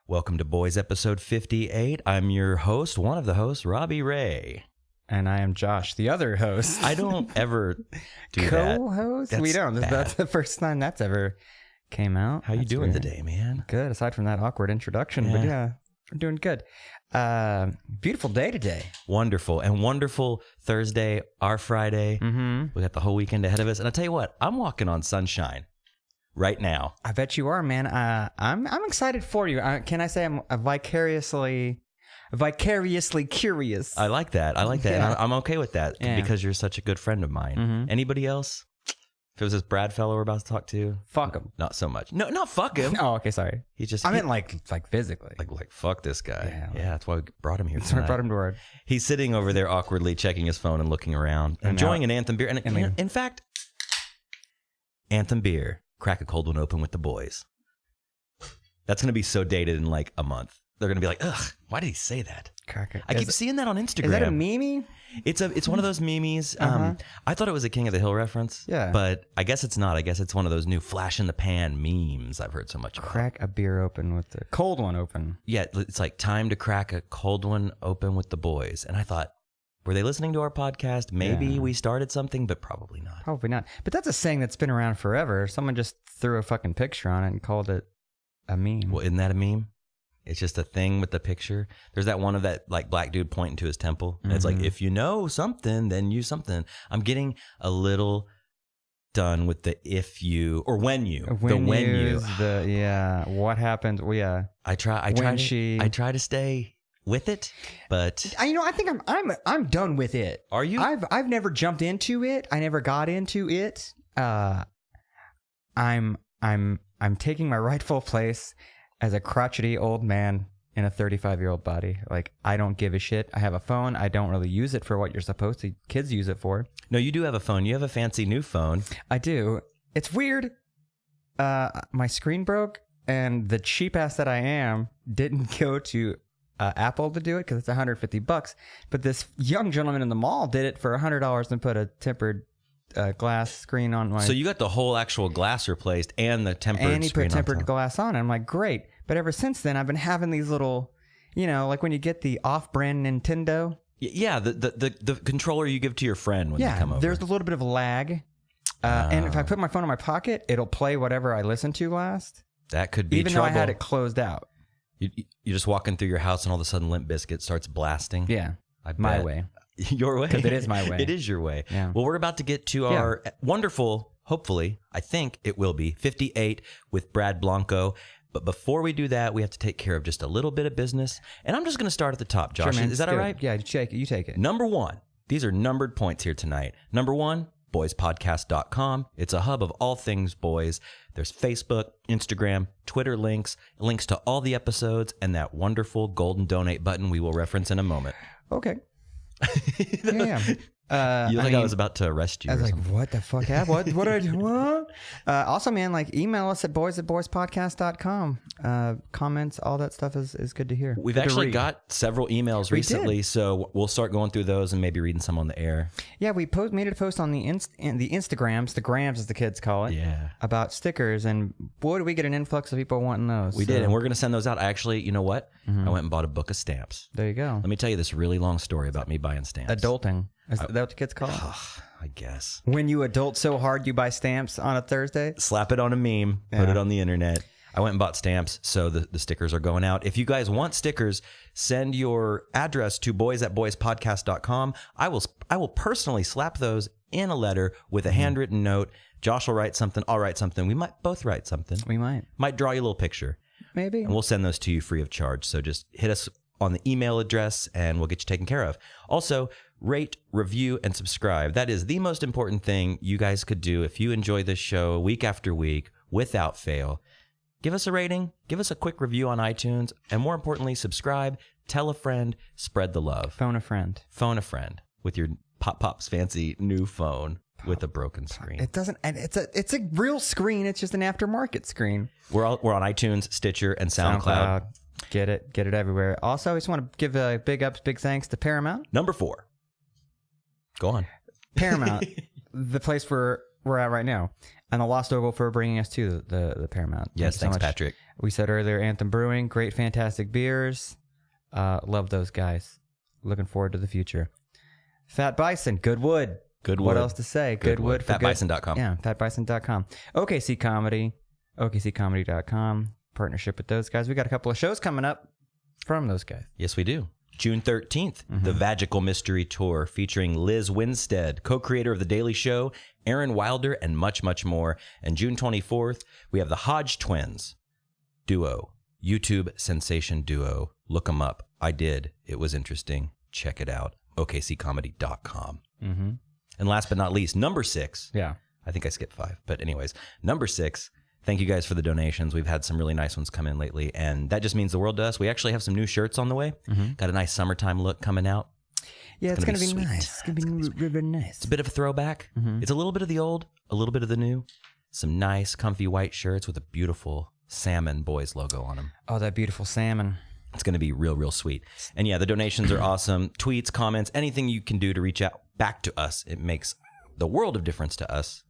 Welcome to Boys episode 58. I'm your host, one of the hosts, Robbie Ray. And I am Josh, the other host. I don't ever do that. Co-host? We don't. Bad. That's the first time that's ever came out. How you That's doing weird. today, man? Good, aside from that awkward introduction. But yeah, we're doing good. Beautiful day today. Wonderful. And wonderful Thursday, our Friday. Mm-hmm. We got the whole weekend ahead of us. And I'll tell you what, I'm walking on sunshine right now. I bet you are, man. I'm excited for you. Can I say I'm vicariously curious? I like that. And I'm okay with that because you're such a good friend of mine. Mm-hmm. Anybody else? If it was this Brad fellow we're about to talk to, Fuck him. not so much. No, not fuck him. Oh, okay, sorry. He just. I meant like physically. Like fuck this guy. Yeah. That's why we brought him here. That's why I brought him to our... He's sitting over there awkwardly checking his phone and looking around, enjoying an Anthem beer. And in fact, Anthem beer. Crack a cold one open with the boys. That's going to be so dated in like a month. They're going to be like, ugh, why did he say that? I keep seeing that on Instagram. Is that a meme? It's one of those memes. I thought it was a King of the Hill reference. Yeah. But I guess it's not. I guess it's one of those new flash in the pan memes I've heard so much about. Crack a beer open with the cold one open. Yeah, it's like time to crack a cold one open with the boys. And I thought, were they listening to our podcast? Maybe we started something, but probably not. Probably not. But that's a saying that's been around forever. Someone just threw a fucking picture on it and called it a meme. Well, isn't that a meme? It's just a thing with the picture. There's that one of that like black dude pointing to his temple. And it's like, if you know something, then you something. I'm getting a little done with the if you or when you. When you. What happened? Well, yeah. I try to stay with it, but I think I'm done with it. Are you? I've never jumped into it. I never got into it. I'm taking my rightful place as a crotchety old man in a 35-year-old body. Like, I don't give a shit. I have a phone. I don't really use it for what you're supposed to. Kids use it for. No, you do have a phone. You have a fancy new phone. I do. It's weird. My screen broke, and the cheap ass that I am didn't go to Apple to do it because it's $150. But this young gentleman in the mall did it for $100 and put a tempered glass screen on my... So you got the whole actual glass replaced and the tempered screen. And he put tempered glass on it. I'm like, great. But ever since then, I've been having these little, like when you get the off-brand Nintendo. Yeah, the controller you give to your friend when they come over. There's a little bit of lag. And if I put my phone in my pocket, it'll play whatever I listened to last. That could be even trouble. Even though I had it closed out. You're just walking through your house and all of a sudden Limp Bizkit starts blasting. Yeah, my way. Your way? Because it is my way. It is your way. Yeah. Well, we're about to get to our wonderful, hopefully, I think it will be, 58 with Brad Blanco. But before we do that, we have to take care of just a little bit of business. And I'm just going to start at the top, Josh. Sure, man. Is that all right? Yeah, you take it. Number one. These are numbered points here tonight. Number one, boyspodcast.com. It's a hub of all things boys. There's Facebook, Instagram, Twitter links to all the episodes, and that wonderful golden donate button we will reference in a moment. Okay. Yeah. I was about to arrest you. I was like, what the fuck happened? What did I do? What? Also, man, email us at boyspodcast.com. Comments, all that stuff is good to hear. We've actually got several emails recently, so we'll start going through those and maybe reading some on the air. Yeah, we made a post on the Instagrams, the grams as the kids call it, about stickers, and boy, did we get an influx of people wanting those. We did, and we're going to send those out. Actually, you know what? I went and bought a book of stamps. There you go. Let me tell you this really long story about me buying stamps. Adulting. Is that what the kids call it? I guess. When you adult so hard you buy stamps on a Thursday? Slap it on a meme, put it on the internet. I went and bought stamps, so the stickers are going out. If you guys want stickers, send your address to boys@boyspodcast.com. I will personally slap those in a letter with a handwritten note. Josh will write something, I'll write something. We might both write something. We might. Might draw you a little picture. Maybe. And we'll send those to you free of charge. So just hit us on the email address and we'll get you taken care of. Also, rate, review, and subscribe. That is the most important thing you guys could do if you enjoy this show week after week without fail. Give us a rating, give us a quick review on iTunes, and more importantly, subscribe, tell a friend, spread the love. Phone a friend. Phone a friend with your Pop's fancy new phone with a broken screen. It doesn't, and it's a real screen. It's just an aftermarket screen. We're on iTunes, Stitcher, and SoundCloud. Get it everywhere. Also, I just want to give a big thanks to Paramount. Number 4. Go on. Paramount, the place where we're at right now. And the Lost Ogle for bringing us to the Paramount. Yes, thanks, Patrick. We said earlier, Anthem Brewing, great, fantastic beers. Love those guys. Looking forward to the future. Fat Bison, good wood. Good wood. What else to say? Good wood. Fatbison.com. Yeah, fatbison.com. OKC Comedy, OKCComedy.com. Partnership with those guys. We got a couple of shows coming up from those guys. Yes, we do. June 13th, the Vagical Mystery Tour featuring Liz Winstead, co-creator of The Daily Show, Aaron Wilder, and much, much more. And June 24th, we have the Hodge Twins duo, YouTube sensation duo. Look them up. I did. It was interesting. Check it out. OKCComedy.com. Mm-hmm. And last but not least, number 6. Yeah. I think I skipped 5. But anyways, number 6. Thank you guys for the donations. We've had some really nice ones come in lately, and that just means the world to us. We actually have some new shirts on the way. Got a nice summertime look coming out. Yeah, it's going to be sweet. nice. It's going to be really nice. It's a bit of a throwback. It's a little bit of the old, a little bit of the new. Some nice, comfy white shirts with a beautiful Salmon Boys logo on them. Oh, that beautiful salmon. It's going to be real, real sweet. And yeah, the donations are awesome. Tweets, comments, anything you can do to reach out back to us. It makes the world of difference to us.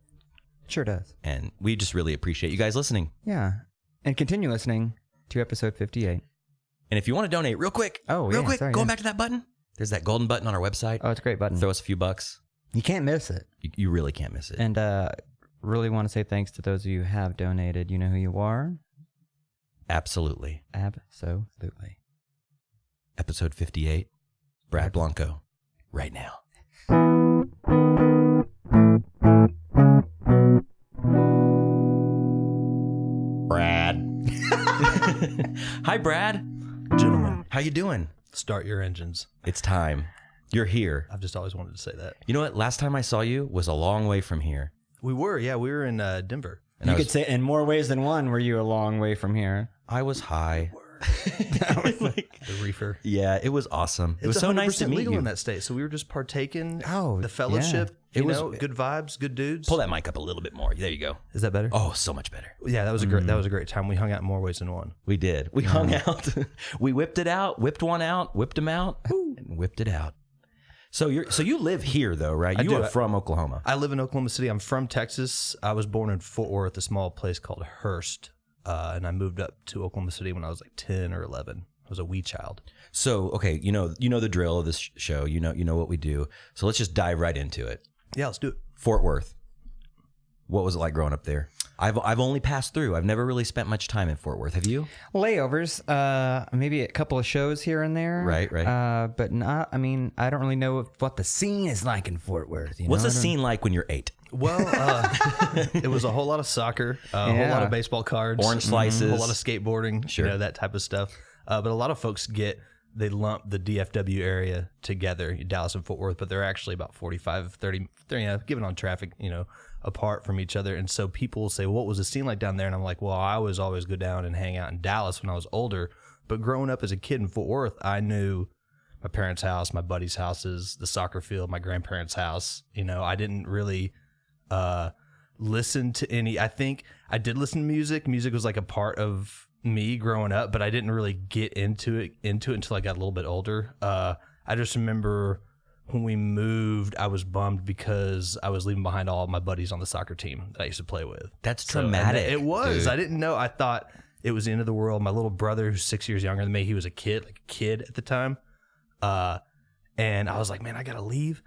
Sure does. And we just really appreciate you guys listening. Yeah. And continue listening to episode 58. And if you want to donate real quick, going back to that button, there's that golden button on our website. Oh, it's a great button. Throw us a few bucks. You can't miss it. You really can't miss it. And really want to say thanks to those of you who have donated. You know who you are? Absolutely. Absolutely. Episode 58, Brad Blanco, right now. Brad. Hi, Brad. Gentlemen, How you doing? start your engines. It's time. You're here. I've just always wanted to say that. You know what? Last time I saw you was a long way from here. We were in Denver. And You could say in more ways than one were you a long way from here. I was high. The reefer. Yeah, it was awesome. It was It's so nice to 100% meet legal you. in that state, so we were just partaking. Oh, the fellowship. yeah. You know, good vibes, good dudes. Pull that mic up a little bit more. There you go. Is that better? Oh, so much better. Yeah, that was a great time. We hung out in more ways than one. We did. We hung out. We whipped it out, whipped one out, whipped them out, and whipped it out. So you live here though, right? You do. are from Oklahoma. I live in Oklahoma City. I'm from Texas. I was born in Fort Worth, a small place called Hearst, and I moved up to Oklahoma City when I was like 10 or 11. I was a wee child. So okay, you know the drill of this show. You know what we do. So let's just dive right into it. Yeah, let's do it. Fort Worth. What was it like growing up there? I've only passed through. I've never really spent much time in Fort Worth. Have you? Layovers, maybe a couple of shows here and there. Right. But not, I mean, I don't really know what the scene is like in Fort Worth. What's the scene like when you're 8? Well, it was a whole lot of soccer, a whole lot of baseball cards, Orange slices, a whole lot of skateboarding, sure, that type of stuff. But a lot of folks they lump the DFW area together, Dallas and Fort Worth, but they're actually about 45, 30, given on traffic, apart from each other. And so people will say, well, what was the scene like down there? And I'm like, well, I was always go down and hang out in Dallas when I was older. But growing up as a kid in Fort Worth, I knew my parents' house, my buddies' houses, the soccer field, my grandparents' house. I didn't really listen to any. I think I did listen to music. Music was like a part of me growing up, but I didn't really get into it until I got a little bit older. I just remember when we moved, I was bummed because I was leaving behind all of my buddies on the soccer team that I used to play with. That's traumatic. It was. Dude. I didn't know. I thought it was the end of the world. My little brother, who's 6 years younger than me, he was a kid at the time. And I was like, man, I gotta leave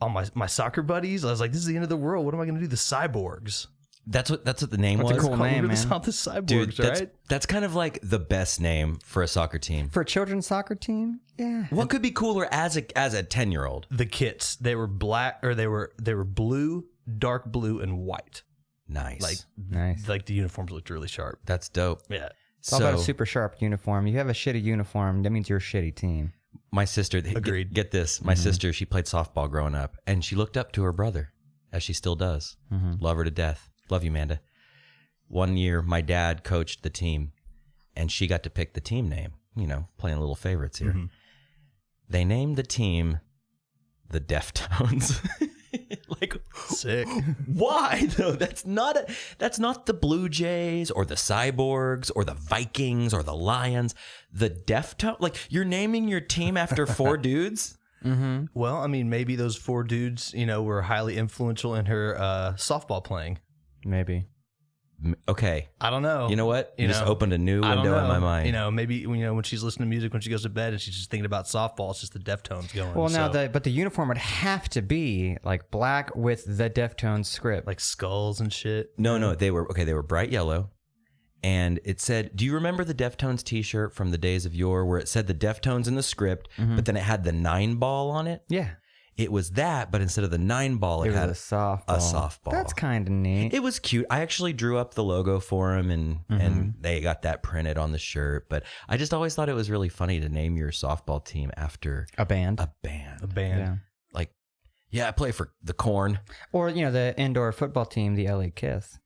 all my soccer buddies. I was like, this is the end of the world. What am I gonna do? The Cyborgs. That's what the name That's was. a cool name, man. The Cyborgs, Dude, right? that's kind of like the best name for a soccer team. For a children's soccer team? Yeah. What could be cooler as a 10-year-old? The kits, they were black, or they were blue, dark blue, and white. Nice. Nice. Like the uniforms looked really sharp. That's dope. Yeah. It's all about a super sharp uniform. You have a shitty uniform, that means you're a shitty team. My sister, Agreed. Get this. My sister, she played softball growing up, and she looked up to her brother, as she still does. Love her to death. Love you, Amanda. One year, my dad coached the team, and she got to pick the team name, playing little favorites here. They named the team the Deftones. Like, sick. Why though? That's not the Blue Jays or the Cyborgs or the Vikings or the Lions. The Deftones. Like, you're naming your team after 4 dudes. Mm-hmm. Well, I mean, maybe those 4 dudes, were highly influential in her softball playing. Maybe. Okay. I don't know. You know what? You just opened a new window in my mind. Maybe when she's listening to music when she goes to bed and she's just thinking about softball, it's just the Deftones going. Well, now but the uniform would have to be like black with the Deftones script, like skulls and shit. No, they were bright yellow, and it said, "Do you remember the Deftones T-shirt from the days of yore, where it said the Deftones in the script, but then it had the 9-ball on it?" Yeah. It was that, but instead of the 9-ball, it had a softball. A softball. That's kind of neat. It was cute. I actually drew up the logo for him, and they got that printed on the shirt. But I just always thought it was really funny to name your softball team after a band. Yeah. Like, I play for the Corn. Or, the indoor football team, the LA Kiss.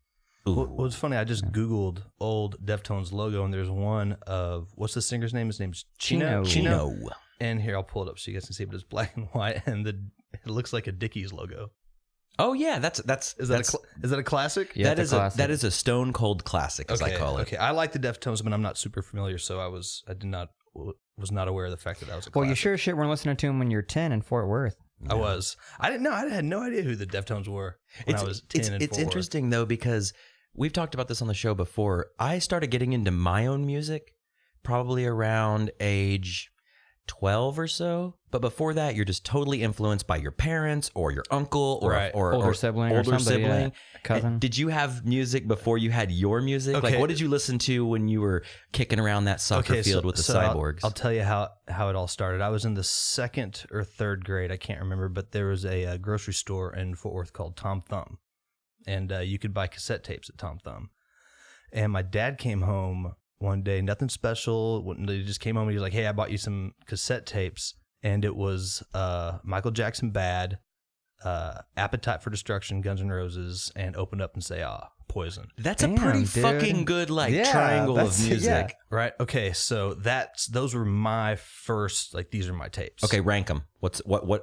Well, it's funny. I just Googled old Deftones logo, and there's one of, what's the singer's name? His name's Chino. And here, I'll pull it up so you guys can see, but it's black and white, and it looks like a Dickies logo. Oh yeah, is that a classic? Yeah, that is a stone cold classic, as I call it. Okay, I like the Deftones, but I'm not super familiar, so I was not aware of the fact that was a classic. Well, you sure shit weren't listening to them when you were 10 in Fort Worth. No. I was. I didn't know. I had no idea who the Deftones were when I was 10 in Fort Worth. It's interesting though, because we've talked about this on the show before. I started getting into my own music probably around age 12 or so, but before that you're just totally influenced by your parents or your uncle or older sibling or somebody, cousin. Did you have music before you had your music? Okay. Like, what did you listen to when you were kicking around that soccer field with the Cyborgs? I'll tell you how it all started. I was in the 2nd or 3rd grade, I can't remember, but there was a grocery store in Fort Worth called Tom Thumb, and you could buy cassette tapes at Tom Thumb. And my dad came home one day, nothing special. He just came home and he was like, "Hey, I bought you some cassette tapes," and it was Michael Jackson Bad, Appetite for Destruction, Guns N' Roses, and Open Up and Say Ah, Poison. That's a pretty fucking good triangle of music. Yeah. Right? Okay, so those were my first, these are my tapes. Okay, rank them. What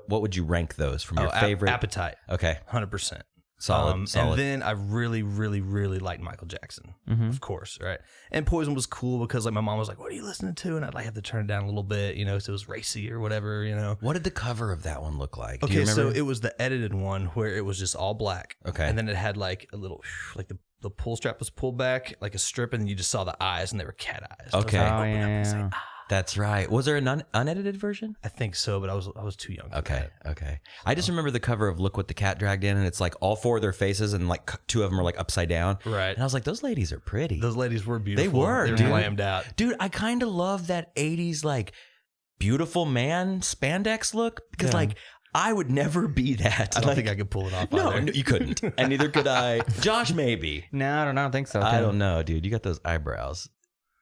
would you rank those from your favorite? Appetite. Okay. 100%. Solid. And then I really, really, really liked Michael Jackson, of course, right? And Poison was cool because my mom was like, "What are you listening to?" And I'd have to turn it down a little bit, so it was racy or whatever, What did the cover of that one look like? Okay, do you remember? So it was the edited one where it was just all black. Okay. And then it had a little, the pull strap was pulled back, like a strip, and you just saw the eyes, and they were cat eyes. Okay. Open up and say, ah. That's right. Was there an unedited version? I think so, but I was too young. Okay. I just remember the cover of Look What the Cat Dragged In, and it's like all 4 of their faces, and 2 of them are upside down. Right. And I was like, those ladies are pretty. Those ladies were beautiful. They were glammed out. Dude, I kind of love that 80s beautiful man spandex look because I would never be that. I don't think I could pull it off. No, you couldn't, and neither could I. Josh, maybe. No, I don't think so. I don't know, dude. You got those eyebrows.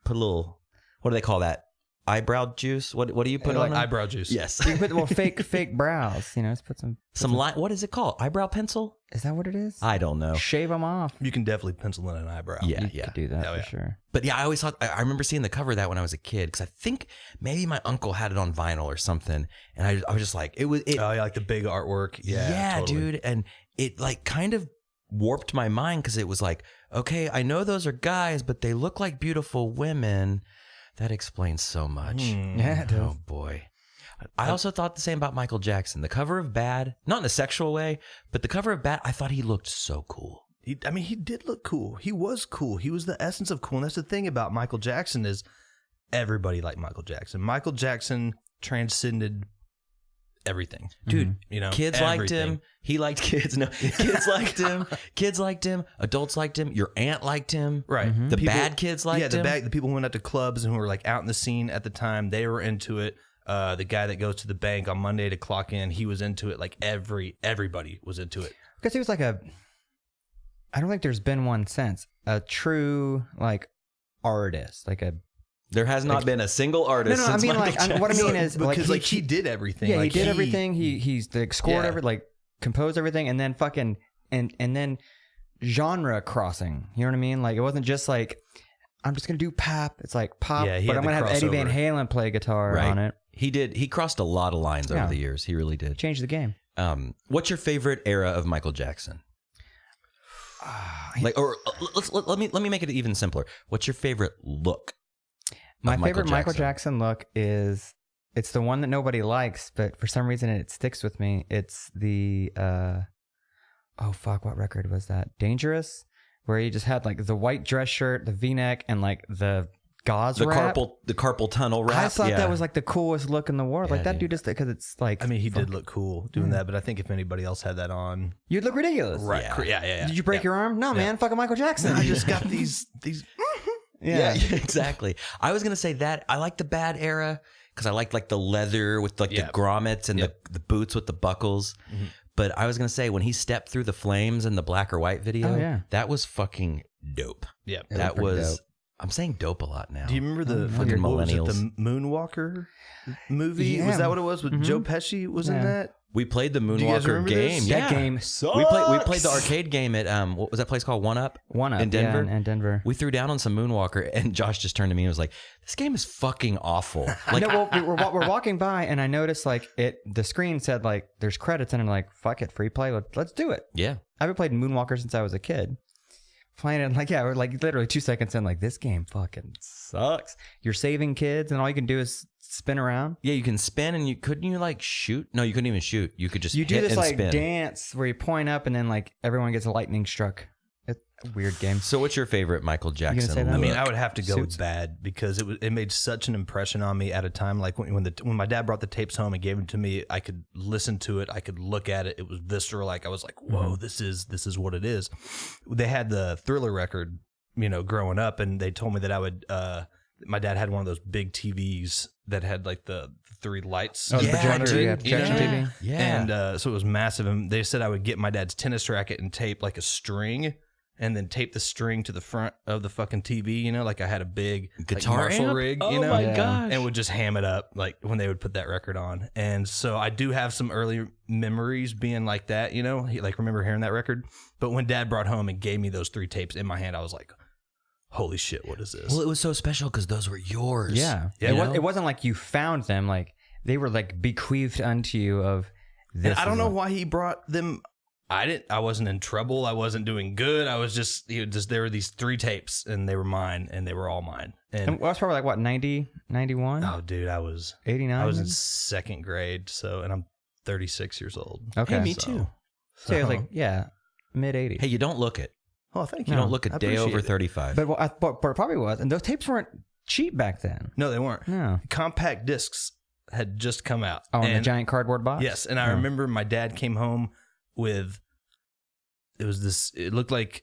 Put a little. What do they call that? Eyebrow juice? What do you put on them? Eyebrow juice. Yes. You can put fake brows. Just put some line. What is it called? Eyebrow pencil? Is that what it is? I don't know. Shave them off. You can definitely pencil in an eyebrow. Yeah, you could do that for sure. But yeah, I always thought. I remember seeing the cover of that when I was a kid because I think maybe my uncle had it on vinyl or something, and I was just like, it was. Oh yeah, like the big artwork. Yeah, totally. Dude, and it kind of warped my mind because it was like, okay, I know those are guys, but they look like beautiful women. That explains so much. Yeah, it does. Oh, boy. I also thought the same about Michael Jackson. The cover of Bad, not in a sexual way, but the cover of Bad, I thought he looked so cool. He did look cool. He was cool. He was the essence of cool. And that's the thing about Michael Jackson is everybody liked Michael Jackson. Michael Jackson transcended everything. Dude, kids everything. liked him. He liked kids. No, kids liked him. Kids liked him. Adults liked him. Your aunt liked him. Right. The bad kids liked him. The people who went out to clubs and who were out in the scene at the time, they were into it. The guy that goes to the bank on Monday to clock in, he was into it. Everybody was into it. Because he was I don't think there's been one since. A true artist. There has not been a single artist. No, I mean, what I mean is because he did everything. Yeah, he did everything. He's scored everything, composed everything, and then fucking and then genre crossing. You know what I mean? It wasn't just I'm just gonna do pop. It's pop, yeah, but I'm gonna have Eddie Van Halen play guitar on it. He did. He crossed a lot of lines over the years. He really did. Changed the game. What's your favorite era of Michael Jackson? Let me make it even simpler. What's your favorite look? My favorite Michael Jackson look is It's the one that nobody likes, but for some reason it sticks with me. It's the what record was that? Dangerous, where he just had like the white dress shirt, the V-neck, and like the gauze wrap. The carpal tunnel wrap. I thought that was like the coolest look in the world. Yeah, like that dude. dude just because it's like. I mean, he did look cool doing that, but I think if anybody else had that on, you'd look ridiculous. right? Yeah. Yeah. Did you break your arm? No, man. Fucking Michael Jackson. I just got these. Yeah, exactly. I was gonna say that I like the bad era because I like the leather with like the grommets and the boots with the buckles. Mm-hmm. But I was gonna say when he stepped through the flames in the black or white video, that was fucking dope. Yeah, that was. Dope. I'm saying dope a lot now. Do you remember the fucking millennials? The Moonwalker movie? Yeah. Was that what it was? With Joe Pesci was in that? We played the you guys Moonwalker remember game. this? Yeah. That game sucks. We played the arcade game at what was that place called? One Up in Denver. Yeah, in Denver. We threw down on some Moonwalker, and Josh just turned to me and was like, "This game is fucking awful." Like, No, well, we're walking by, and I noticed like the screen said like there's credits, and I'm like, fuck it, free play, let's do it. yeah, I've been playing Moonwalker since I was a kid. Playing it, like, we're like literally 2 seconds in, like, this game fucking sucks. You're saving kids, and all you can do is spin around. yeah. You can spin, and couldn't you like shoot? No, you couldn't even shoot. You could just You do hit this and like spin. dance where you point up, and then like everyone gets lightning struck. It's a weird game. So, what's your favorite Michael Jackson? say that? I mean, look? I would have to go Suits. with Bad because it made such an impression on me at a time like when my dad brought the tapes home and gave them to me. I could listen to it, I could look at it. It was visceral. Like I was like, whoa, this is what it is. They had the Thriller record, growing up, and they told me that I would. My dad had one of those big TVs that had like the 3 lights. Oh, the Yeah, projector, dude. yeah, projection TV. Yeah. And so it was massive. And they said I would get my dad's tennis racket and tape like a string, and then tape the string to the front of the fucking TV. Like I had a big Guitar Marshall amp? rig. Oh my Yeah. gosh! And would just ham it up like when they would put that record on. And so I do have some early memories being like that. Like remember hearing that record. But when Dad brought home and gave me those 3 tapes in my hand, I was like, holy shit, what is this? Well, it was so special because those were yours. Yeah, it wasn't like you found them; like they were like bequeathed unto you. Of this, and I don't know why he brought them. I wasn't in trouble. I wasn't doing good. I was just there were these 3 tapes and they were mine and they were all mine. And I was probably like what 90, 91, oh, dude, I was 89. I was in 2nd grade. So, and I'm 36 years old. Okay, Hey, me too. So it was like mid 80s. Hey, you don't look it. Oh, thank You you. don't look a I day appreciate over it. 35. But what it probably was, and those tapes weren't cheap back then. No, they weren't. No. Compact discs had just come out. Oh, in the And- giant cardboard box? Yes, and I remember my dad came home with it looked like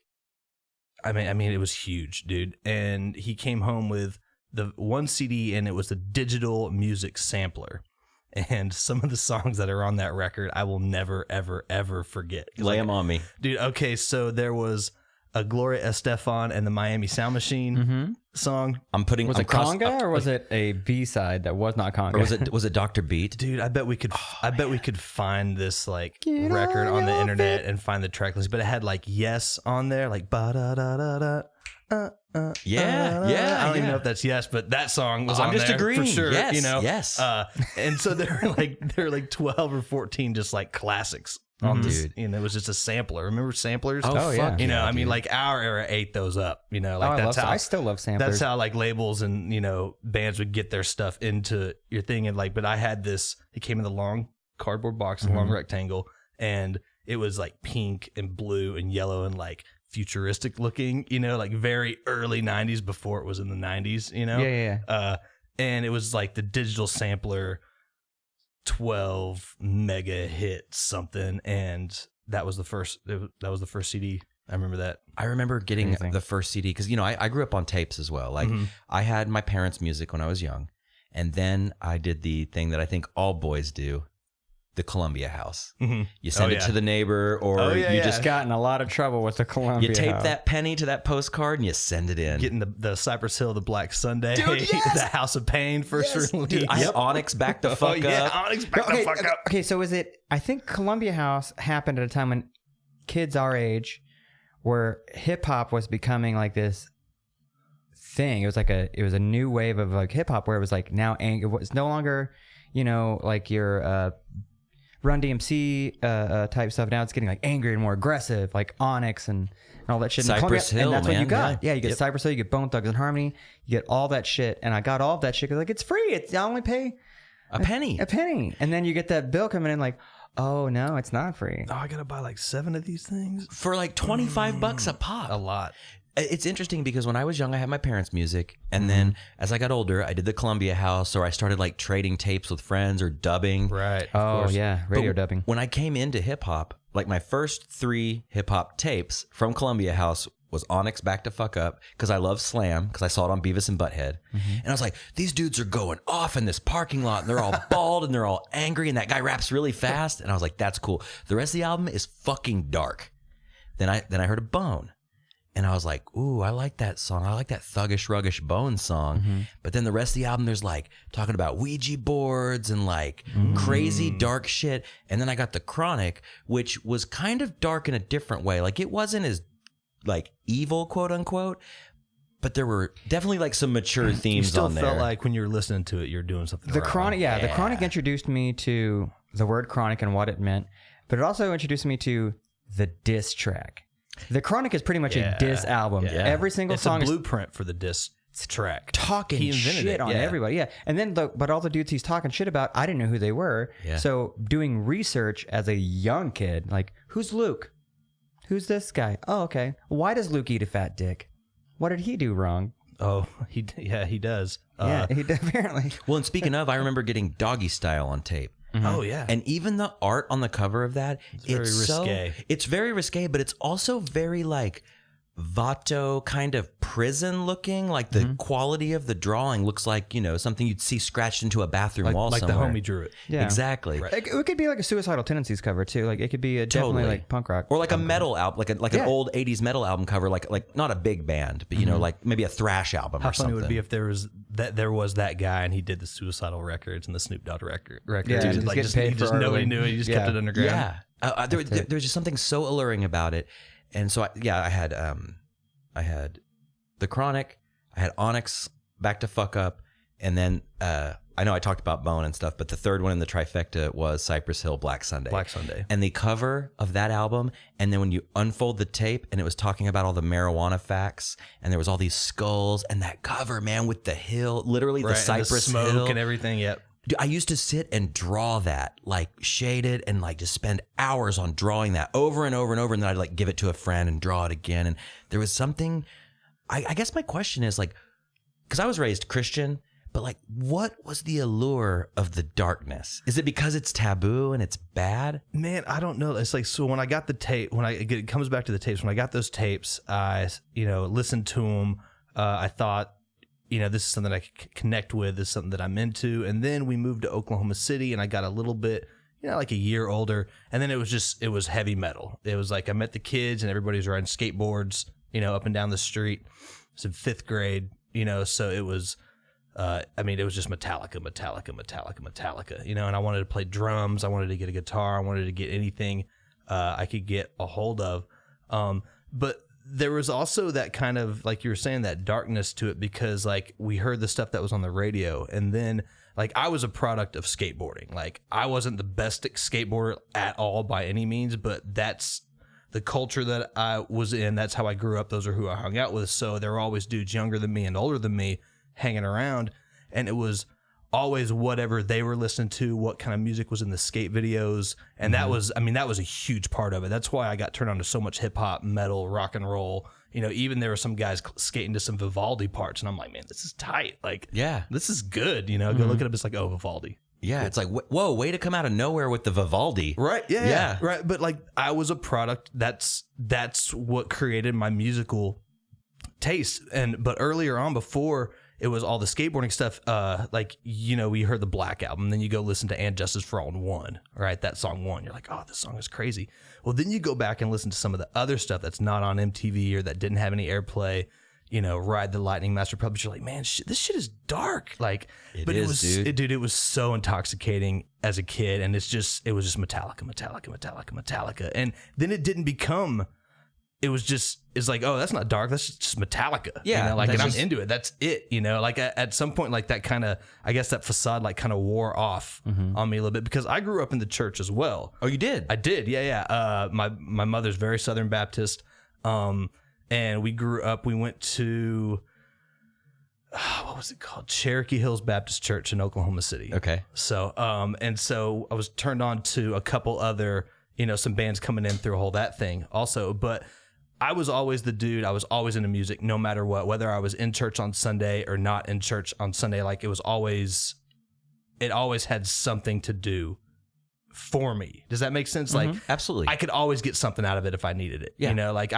I mean it was huge, dude. And he came home with the 1 CD and it was a digital music sampler. And some of the songs that are on that record I will never ever ever forget. Lay them on me. Dude, okay, so there was a Gloria Estefan and the Miami Sound Machine song. Was it conga or was it a B-side that was not conga? Or was it Dr. Beat? Dude, I bet we could we could find this like record on the internet and find the track list, but it had like Yes on there, like ba da da da da. Yeah. I don't even know if that's Yes, but that song was I'm on just there agreeing. for sure. Yes, Yes. And so there were like 12 or 14 just like classics on this. Dude. It was just a sampler. Remember samplers? Oh, yeah. yeah. I mean, like our era ate those up. Like I still love samplers. that's how like labels and bands would get their stuff into your thing. And like, but I had this. It came in the long cardboard box, the long rectangle, and it was like pink and blue and yellow and like futuristic looking. Like very early '90s before it was in the '90s. Yeah. And it was like the digital sampler 12 mega hit something, and that was the first CD. I remember that. I remember getting Amazing. the first CD because, I grew up on tapes as well. Like I had my parents' music when I was young. And then I did the thing that I think all boys do, the Columbia House. You send it to the neighbor or you just got in a lot of trouble with the Columbia. you tape House. that penny to that postcard and you send it in. Getting the Cypress Hill, the Black Sunday, Dude, yes! the House of Pain first release. Dude, I had Onyx back the fuck up. Onyx back the fuck up. Okay, so is it? I think Columbia House happened at a time when kids our age, where hip hop was becoming like this thing. It was a new wave of like hip hop where it was like now it was no longer, like your Run DMC type stuff. Now it's getting like angry and more aggressive, like Onyx and all that shit. Cypress Hill, and that's what man. you got. Yeah. Yeah, you get Cypress Hill, you get Bone Thugs and Harmony, you get all that shit. And I got all of that shit because like it's free. I only pay A penny. A penny. And then you get that bill coming in like, oh, no, it's not free. Oh, I got to buy like 7 of these things? For like $25 a pop. A lot. It's interesting because when I was young, I had my parents' music. And then as I got older, I did the Columbia House, or I started like trading tapes with friends or dubbing. Right. Oh, yeah. Radio dubbing. When I came into hip hop, like my first 3 hip hop tapes from Columbia House was Onyx Back to Fuck Up, because I love Slam, because I saw it on Beavis and Butthead. And I was like, these dudes are going off in this parking lot, and they're all bald and they're all angry, and that guy raps really fast. And I was like, that's cool. The rest of the album is fucking dark. Then I heard a Bone. And I was like, ooh, I like that song. I like that thuggish, ruggish Bone song. But then the rest of the album, there's like talking about Ouija boards and like crazy dark shit. And then I got the Chronic, which was kind of dark in a different way. Like it wasn't as like evil, quote unquote, but there were definitely like some mature themes on there. You still felt like when you were listening to it, you're doing something The wrong. Chronic, the Chronic introduced me to the word chronic and what it meant, but it also introduced me to the diss track. The Chronic is pretty much a diss album. Yeah. Every single it's song a is blueprint for the diss track. talking He invented shit it, on yeah. everybody. Yeah. And then, but all the dudes he's talking shit about, I didn't know who they were. Yeah. So doing research as a young kid, like, who's Luke? Who's this guy? Oh, okay. Why does Luke eat a fat dick? What did he do wrong? Oh, he does. Yeah, he did, apparently. Well, and speaking of, I remember getting Doggy Style on tape. Oh, yeah. And even the art on the cover of that, it's very risque. It's very risque, but it's also very like Vato kind of prison looking. Like the quality of the drawing looks like, you know, something you'd see scratched into a bathroom wall like somewhere. the homie drew it. Yeah. Exactly. Right. It could be like a Suicidal Tendencies cover too. Like it could be definitely Totally. like punk rock. Or like a metal album, like an old 80s metal album cover, like not a big band, but you know, like maybe a thrash album How or funny something. it would be if there was that guy and he did the Suicidal Records and the Snoop Dogg records. Yeah, Dude, just like getting paid for nobody artwork. knew it. He just Yeah. kept it underground. Yeah. There's just something so alluring about it. And so I had the Chronic, I had Onyx, Back to Fuck Up, and then I know I talked about Bone and stuff, but the third one in the trifecta was Cypress Hill, Black Sunday. Black Sunday. And the cover of that album, and then when you unfold the tape, and it was talking about all the marijuana facts, and there was all these skulls, and that cover, man, with the hill, literally the Right, Cypress and the smoke Hill and everything. Yep. Dude, I used to sit and draw that, like shade it, and like just spend hours on drawing that over and over and over, and then I'd like give it to a friend and draw it again. And there was something. I guess my question is like, because I was raised Christian, but like, what was the allure of the darkness? Is it because it's taboo and it's bad? Man, I don't know. It's like, so when I got the tape, it comes back to the tapes. When I got those tapes, I, listened to them. I thought, this is something I could connect with. This is something that I'm into. And then we moved to Oklahoma City, and I got a little bit, like a year older. And then it was heavy metal. It was like I met the kids, and everybody was riding skateboards, up and down the street. It was in 5th grade, so it was, it was just Metallica, and I wanted to play drums. I wanted to get a guitar. I wanted to get anything I could get a hold of. But there was also that kind of, like you were saying, that darkness to it, because like we heard the stuff that was on the radio, and then like I was a product of skateboarding. Like I wasn't the best skateboarder at all by any means, but that's the culture that I was in. That's how I grew up. Those are who I hung out with. So there were always dudes younger than me and older than me hanging around, and it was always whatever they were listening to, what kind of music was in the skate videos. And that was a huge part of it. That's why I got turned on to so much hip hop, metal, rock and roll. Even there were some guys skating to some Vivaldi parts, and I'm like, man, this is tight. Like, Yeah. this is good. Go look it up. It's like, oh, Vivaldi. Yeah, it's like, whoa, way to come out of nowhere with the Vivaldi. Right. Yeah. Yeah. Right. But like, I was a product. That's what created my musical taste. But earlier on, before it was all the skateboarding stuff, we heard the Black Album, then you go listen to And Justice for All in One, right? That song One. You're like, oh, this song is crazy. Well, then you go back and listen to some of the other stuff that's not on MTV or that didn't have any airplay. Ride the Lightning, Master Puppets. You're like, man, this shit is dark. Like, It but is, it dude. it was so intoxicating as a kid, and it was just Metallica. And then it didn't become. It's like, oh, that's not dark. That's just Metallica. Yeah, and that's I'm just- into it. That's it. Like at some point, like that kind of, I guess that facade like kind of wore off on me a little bit, because I grew up in the church as well. Oh, you did? I did. Yeah. My mother's very Southern Baptist. And we grew up, we went to, what was it called? Cherokee Hills Baptist Church in Oklahoma City. Okay. So, so I was turned on to a couple other, some bands coming in through that thing also. But I was always the dude. I was always into music, no matter what, whether I was in church on Sunday or not in church on Sunday. Like it always had something to do for me. Does that make sense? Like, absolutely. I could always get something out of it if I needed it. Yeah. Like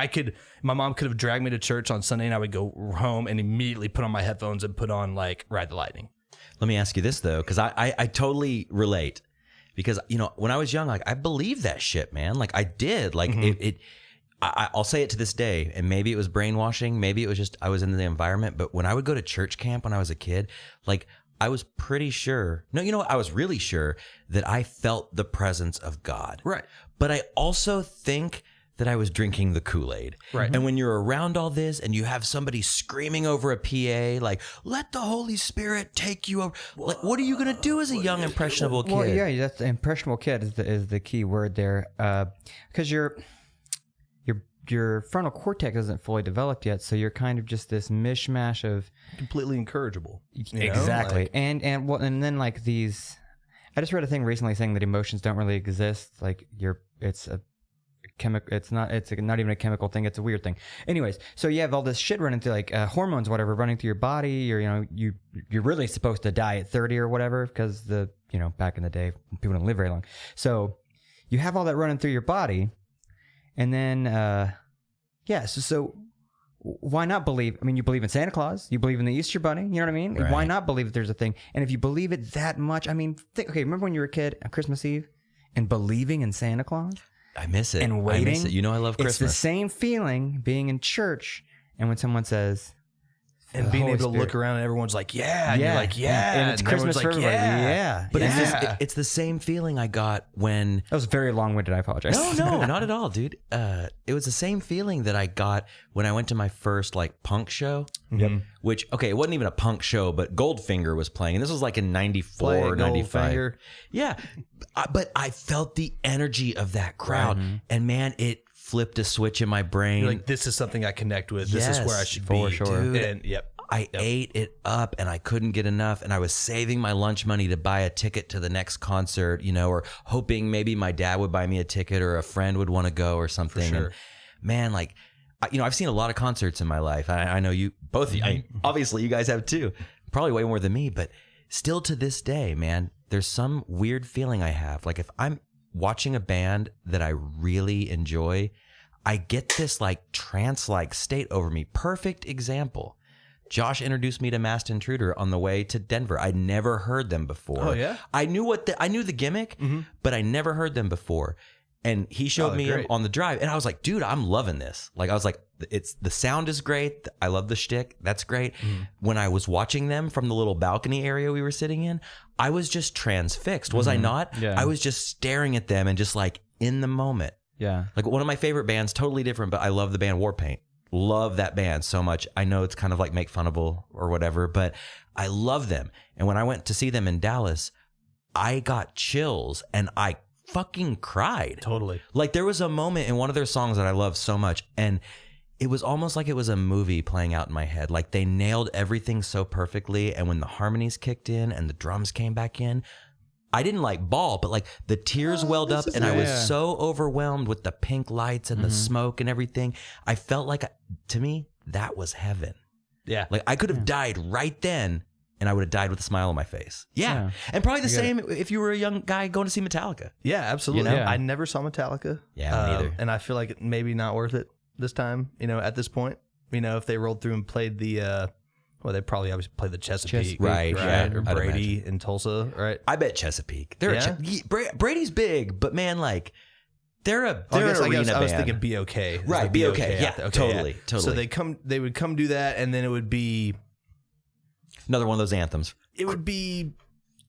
my mom could have dragged me to church on Sunday and I would go home and immediately put on my headphones and put on like Ride the Lightning. Let me ask you this though, because I totally relate. Because, when I was young, like I believed that shit, man. Like I did. Like I'll say it to this day, and maybe it was brainwashing. Maybe it was just I was in the environment. But when I would go to church camp when I was a kid, like I was pretty sure. No, I was really sure that I felt the presence of God. Right. But I also think that I was drinking the Kool-Aid. Right. And when you're around all this and you have somebody screaming over a PA, like, let the Holy Spirit take you over. Like, what are you going to do as a young, impressionable kid? Well, yeah, that's the impressionable kid is the key word there. Because your frontal cortex isn't fully developed yet, so you're kind of just this mishmash of completely incorrigible. Exactly. And then like these, I just read a thing recently saying that emotions don't really exist. Like it's a chemical. It's not even a chemical thing. It's a weird thing. Anyways, so you have all this shit running through, like hormones, whatever, running through your body. Or you're really supposed to die at 30 or whatever, because back in the day people don't live very long. So you have all that running through your body. And then, so why not believe? I mean, you believe in Santa Claus, you believe in the Easter Bunny, you know what I mean? Right. Why not believe that there's a thing? And if you believe it that much, I mean, remember when you were a kid on Christmas Eve and believing in Santa Claus? I miss it. And waiting. I miss it. I love Christmas. It's the same feeling being in church and when someone says, and being able to look around and everyone's like, yeah. And you're like, yeah. And it's Christmas for everybody. Yeah. But it's the same feeling I got when... That was very long-winded. I apologize. No, not at all, dude. It was the same feeling that I got when I went to my first like punk show. Yep. Which, okay, it wasn't even a punk show, but Goldfinger was playing. And this was like in 94 or 95. Yeah. But I felt the energy of that crowd. Mm-hmm. And man, it flipped a switch in my brain. You're like, this is something I connect with. This is where I should be. For sure. Dude. And, I ate it up and I couldn't get enough. And I was saving my lunch money to buy a ticket to the next concert, or hoping maybe my dad would buy me a ticket or a friend would want to go or something. For sure. And man, like, I've seen a lot of concerts in my life. I know you, both of you, obviously you guys have too, probably way more than me, but still to this day, man, there's some weird feeling I have. Like if I'm watching a band that I really enjoy, I get this like trance-like state over me. Perfect example. Josh introduced me to Masked Intruder on the way to Denver. I'd never heard them before. Oh yeah, I knew the gimmick, but I never heard them before. And he showed me on the drive, and I was like, dude, I'm loving this. Like I was like, the sound is great. I love the shtick. That's great. When I was watching them from the little balcony area we were sitting in, I was just transfixed. Was I not? Yeah. I was just staring at them and just like in the moment. Yeah. Like one of my favorite bands, totally different, but I love the band Warpaint. Love that band so much. I know it's kind of like make funnable or whatever, but I love them. And when I went to see them in Dallas, I got chills and I fucking cried. Totally. Like there was a moment in one of their songs that I love so much, and it was almost like it was a movie playing out in my head. Like they nailed everything so perfectly, and when the harmonies kicked in and the drums came back in, I didn't like bawl, but like the tears welled up, and I was so overwhelmed with the pink lights and the smoke and everything. I felt like, to me, that was heaven. Yeah. Like I could have died right then, and I would have died with a smile on my face. Yeah. And probably the same if you were a young guy going to see Metallica. Yeah, absolutely. Yeah. I never saw Metallica. Yeah, me neither. And I feel like it maybe not worth it this time, at this point. If they rolled through and played the... they probably obviously play the Chesapeake. Right, yeah, Or I'd Brady imagine. in Tulsa, right? I bet Chesapeake. They're Brady's big, but man, like they're an I arena band. I was thinking BOK. Right, BOK. Yeah, Okay, totally. So they would come do that, and then it would be another one of those anthems. It would be,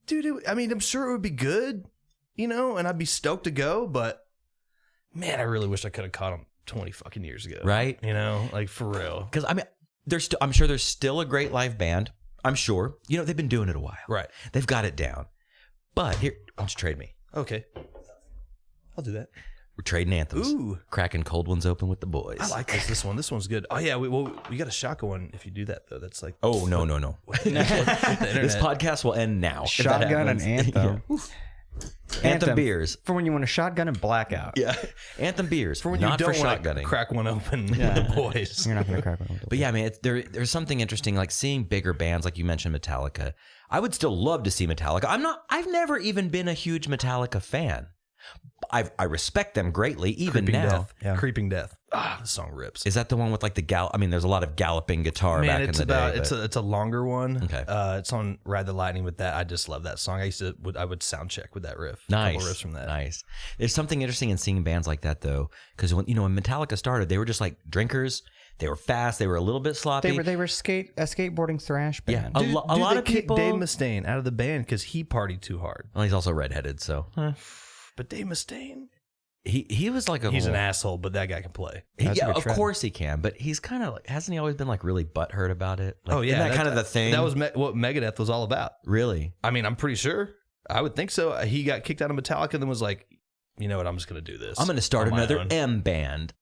dude. I'm sure it would be good, and I'd be stoked to go. But man, I really wish I could have caught them 20 fucking years ago. Right? Like for real. Because I'm sure there's still a great live band. I'm sure. They've been doing it a while. Right. They've got it down. But here, why don't you trade me? Okay. I'll do that. We're trading anthems. Ooh. Cracking cold ones open with the boys. I like this one. This one's good. Oh yeah, we got a shotgun one if you do that though. That's like Oh no. This podcast will end now. if that Shotgun and happens. Anthem. Yeah. Anthem beers. For when you want a shotgun and blackout. Yeah. Anthem beers. for when not you don't for want to shotgunning. crack one open with the boys. You're not going to crack one. But yeah, man, there's something interesting, like seeing bigger bands, like you mentioned Metallica. I would still love to see Metallica. I've never even been a huge Metallica fan. I respect them greatly, even Creeping now. Death. Yeah. Creeping Death. Ah, the song rips. Is that the one with like the there's a lot of galloping guitar back in the day. It's a longer one. Okay. It's on Ride the Lightning with that. I just love that song. I would sound check with that riff. Nice. A couple riffs from that. Nice. There's something interesting in seeing bands like that though, because when Metallica started, they were just like drinkers. They were fast. They were a little bit sloppy. They were a skateboarding thrash band. Yeah. A lot they of kicked people. Dave Mustaine out of the band because he partied too hard. Well, he's also redheaded, so But Dave Mustaine, he was like he's an asshole, but that guy can play. That's a Yeah, good of trend. course he can, but he's kind of like, hasn't he always been like really butthurt about it? Like, Oh yeah, isn't that kind of the thing. That was what Megadeth was all about. Really. I mean, I'm pretty sure. I would think so. He got kicked out of Metallica and then was like, you know what? I'm just going to do this. I'm going to start on my another own. M band,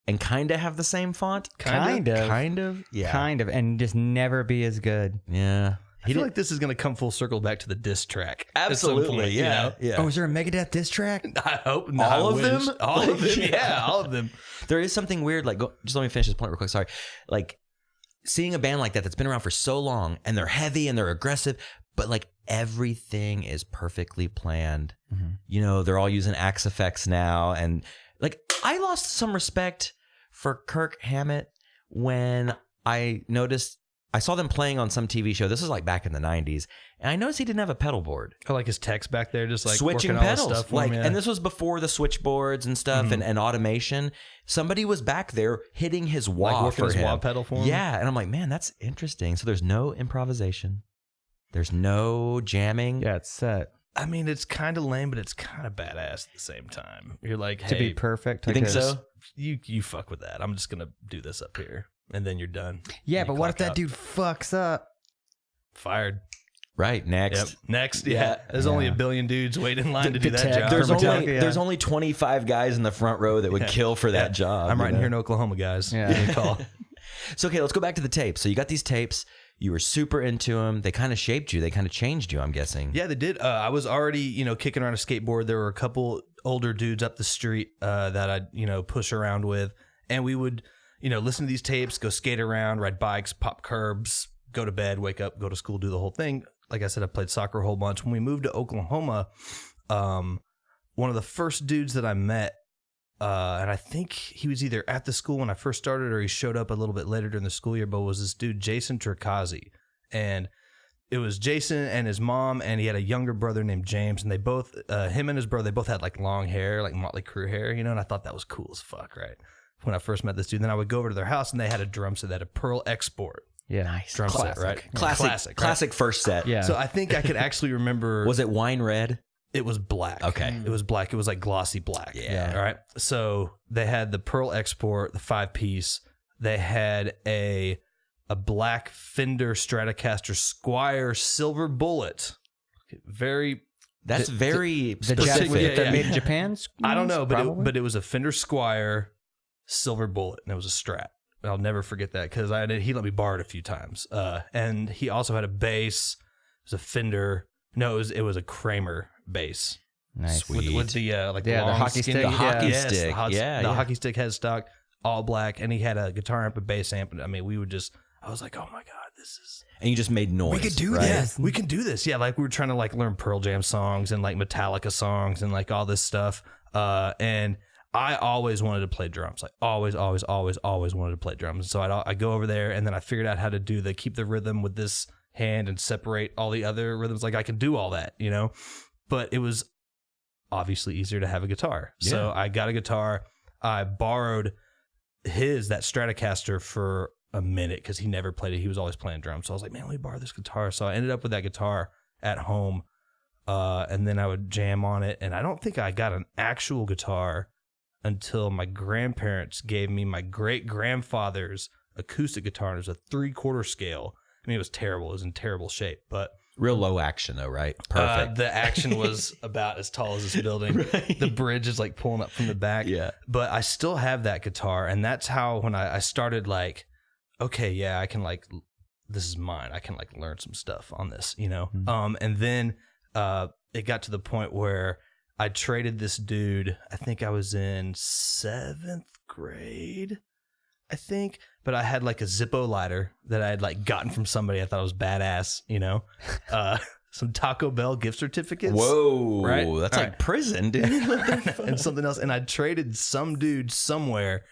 and kind of have the same font. Kind of. Yeah. Kind of. And just never be as good. Yeah. I feel like this is going to come full circle back to the diss track. at some Absolutely. point, Yeah. You know? Yeah. Oh, is there a Megadeth diss track? I hope All not. of them? All of them. Yeah. Yeah, all of them. There is something weird. Like, just let me finish this point real quick. Sorry. Like, seeing a band like that that's been around for so long, and they're heavy and they're aggressive, but like everything is perfectly planned. Mm-hmm. They're all using Axe effects now, and like I lost some respect for Kirk Hammett when I saw them playing on some TV show. This was like back in the 90s. And I noticed he didn't have a pedal board. I like his text back there, just like Switching working all this pedals. stuff for him, yeah. And this was before the switchboards and stuff and automation. Somebody was back there hitting his wah Like working for his him. wah pedal for him? Yeah. And I'm like, man, that's interesting. So there's no improvisation. There's no jamming. Yeah, it's set. I mean, it's kind of lame, but it's kind of badass at the same time. You're like, hey, To be perfect. You think because- so? You fuck with that. I'm just gonna do this up here, and then you're done. Yeah, You but what if clock that out. dude fucks up? Fired? Right. Next. Yep. Next, Yeah. yeah. There's only a Yeah. billion dudes waiting in line to do that Detect- job. There's For only, Metallica, yeah. there's only 25 guys in the front row that would Yeah. kill for that Yeah. job. I'm you right know? here in Oklahoma, guys. Yeah. Give me a call. So, okay, let's go back to the tapes. So you got these tapes. You were super into them. They kind of shaped you. They kind of changed you, I'm guessing. Yeah, they did. I was already, kicking around a skateboard. There were a couple older dudes up the street that I'd, push around with. And we would, listen to these tapes, go skate around, ride bikes, pop curbs, go to bed, wake up, go to school, do the whole thing. Like I said, I played soccer a whole bunch. When we moved to Oklahoma, one of the first dudes that I met, and I think he was either at the school when I first started or he showed up a little bit later during the school year, but was this dude, Jason Trikazi. And it was Jason and his mom, and he had a younger brother named James, and they both, him and his brother, they both had like long hair, like Motley Crue hair, and I thought that was cool as fuck, right? When I first met this dude, then I would go over to their house, and they had a drum set, they had a Pearl Export Yeah. Nice. drum set, right? Classic right? first set. Yeah. So I think I could actually remember. Was it wine red? It was black. Okay. It was black. It was like glossy black. Yeah. All right. So they had the Pearl Export, the 5-piece. They had a black Fender Stratocaster Squire Silver Bullet. Very. That's very The specific. Japanese, Yeah. made in Japan? I don't know, Probably? but it was a Fender Squire Silver Bullet, and it was a Strat. And I'll never forget that because he let me borrow it a few times. And he also had a bass. It was a Fender. No, it was a Kramer bass. Nice. Sweet. With the the long, hockey skinny- stick. The hockey yes, stick. the hockey stick headstock, all black, and he had a guitar amp, a bass amp. And I mean, I was like, oh my god, this is. And you just made noise. We could do right? this. We can do this. Yeah, like we were trying to like learn Pearl Jam songs and like Metallica songs and like all this stuff. And I always wanted to play drums. Like always wanted to play drums. So I go over there, and then I figured out how to do keep the rhythm with this hand and separate all the other rhythms. Like I can do all that, but it was obviously easier to have a guitar. Yeah. So I got a guitar. I borrowed that Stratocaster for a minute because he never played it. He was always playing drums. So I was like, man, let me borrow this guitar. So I ended up with that guitar at home. And then I would jam on it. And I don't think I got an actual guitar until my grandparents gave me my great grandfather's acoustic guitar. And it was a 3/4 scale. I mean, it was terrible. It was in terrible shape, but Real low action though, right? Perfect. The action was about as tall as this building. Right. The bridge is like pulling up from the back. Yeah. But I still have that guitar, and that's how when I started like, okay, yeah, I can like, this is mine. I can like learn some stuff on this, you know. Mm-hmm. And then it got to the point where I traded this dude. I think I was in 7th grade, I think, but I had like a Zippo lighter that I had like gotten from somebody. I thought it was badass, you know. Some Taco Bell gift certificates. Whoa, right? That's All like right. prison, dude. And something else. And I traded some dude somewhere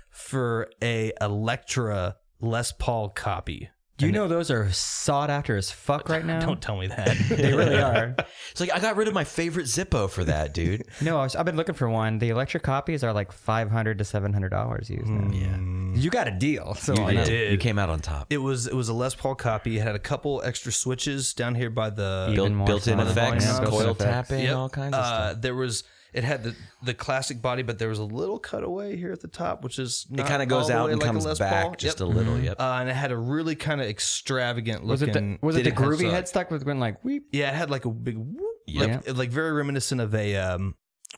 for a Electra Les Paul copy. You know those are sought after as fuck right now? Don't tell me that. They really are. It's like I got rid of my favorite Zippo for that, dude. No, I've been looking for one. The electric copies are like $500 to $700 used now. Yeah. You got a deal. So You I know. did. You came out on top. It was a Les Paul copy. It had a couple extra switches down here by the Even more Built-in fun. effects, Yeah, built-in coil effects. tapping, Yep. all kinds of stuff. It had the classic body, but there was a little cutaway here at the top, which is not It kind of goes all the out way and like a comes Les back Paul. just Yep. a little. Yep. And it had a really kind of extravagant Was looking. it the Did it have groovy some- headstock with going like weep? Yeah, it had like a big whoop, Yep. like very reminiscent of a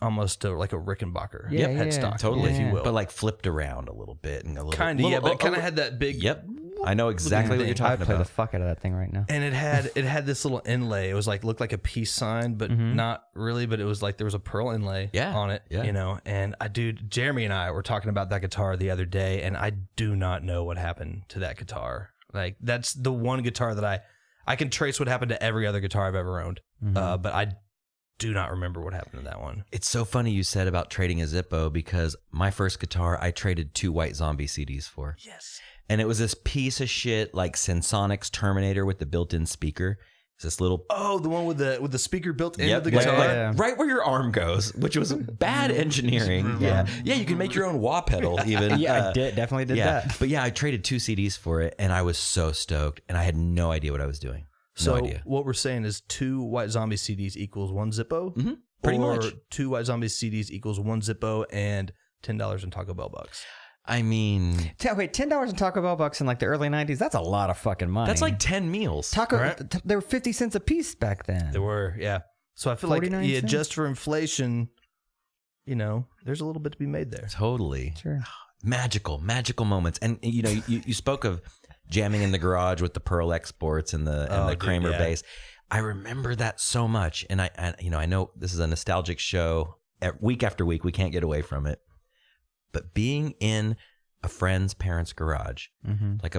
almost like a Rickenbacker Yeah, headstock, Totally, if you will. But like flipped around a little bit and a little Kind of, yeah, but it kind of had that big. Yep. I know exactly what you're I'd talking play the about. fuck out of that thing right now. And it had this little inlay. It was like looked like a peace sign, but not really. But it was like there was a pearl inlay on it, yeah. you know. And Jeremy and I were talking about that guitar the other day, and I do not know what happened to that guitar. Like that's the one guitar that I can trace what happened to every other guitar I've ever owned, but I do not remember what happened to that one. It's so funny you said about trading a Zippo because my first guitar I traded 2 White Zombie CDs for. Yes. And it was this piece of shit like Sensonics Terminator with the built-in speaker. It's this little The one with the speaker built into the like- guitar. like right where your arm goes, which was bad engineering. Yeah, you can make your own wah pedal even. Yeah, I definitely did that. But yeah, I traded 2 CDs for it, and I was so stoked, and I had no idea what I was doing. So No idea. what we're saying is 2 White Zombie CDs equals 1 Zippo? Mm-hmm. Pretty or much. 2 White Zombie CDs equals 1 Zippo and $10 in Taco Bell bucks. I mean, Wait, $10 in Taco Bell bucks in like the early 90s? That's a lot of fucking money. that's like 10 meals. They were 50 cents a piece back then. They were, yeah. So I feel like 49 you cents? adjust for inflation, you know, there's a little bit to be made there. Totally. Sure. Magical moments. And you know, you spoke of jamming in the garage with the Pearl exports and the dude, Kramer yeah. bass. I remember that so much, and I know this is a nostalgic show. Week after week, we can't get away from it. But being in a friend's parents' garage, like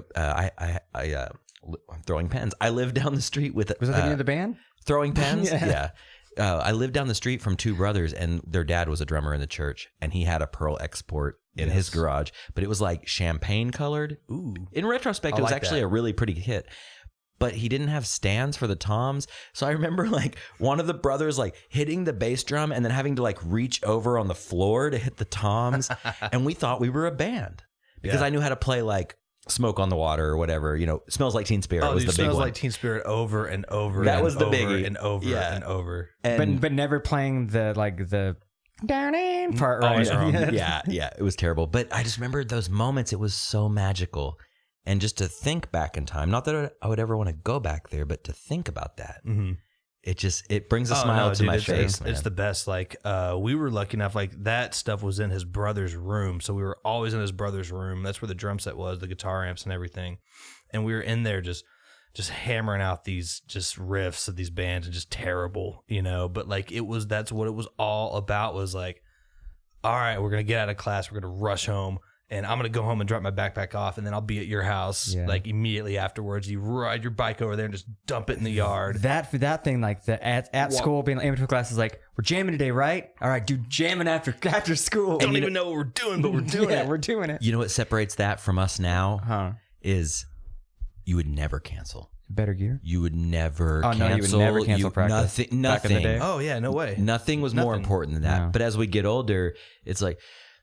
I'm throwing pens. I live down the street with Was that the name of the band? Throwing pens? Yeah. Yeah. I lived down the street from 2 brothers, and their dad was a drummer in the church, and he had a Pearl export in his garage, but it was like champagne colored. Ooh. In retrospect, I it was like actually that. a really pretty hit. But he didn't have stands for the toms. So I remember like one of the brothers like hitting the bass drum and then having to like reach over on the floor to hit the toms. And we thought we were a band because Yeah. I knew how to play like Smoke on the Water or whatever, you know, Smells Like Teen Spirit was Dude, the big Smells one. Like Teen Spirit over and over. That and was the over biggie. and over Yeah. and over. And But never playing the down in part right. Always wrong. yeah, it was terrible. But I just remember those moments. It was so magical. And just to think back in time, not that I would ever want to go back there, but to think about that, it brings a smile to my face, man. It's the best. Like we were lucky enough, like that stuff was in his brother's room. So we were always in his brother's room. That's where the drum set was, the guitar amps and everything. And we were in there just hammering out these just riffs of these bands and just terrible, you know, but like that's what it was all about, was like, all right, we're going to get out of class. We're going to rush home. And I'm going to go home and drop my backpack off, and then I'll be at your house like immediately afterwards. You ride your bike over there and just dump it in the yard. That thing, like at school, being in between classes, like, we're jamming today, right? All right, dude, jamming after school. Don't even know what we're doing, but we're doing yeah, it. we're doing it. You know what separates that from us now Huh. is you would never cancel. Better gear? You would never Oh, cancel. no, you would never cancel practice. Nothing. Back in the day? Oh, yeah, no way. Nothing was more Nothing. important than that. No. But as we get older, it's like,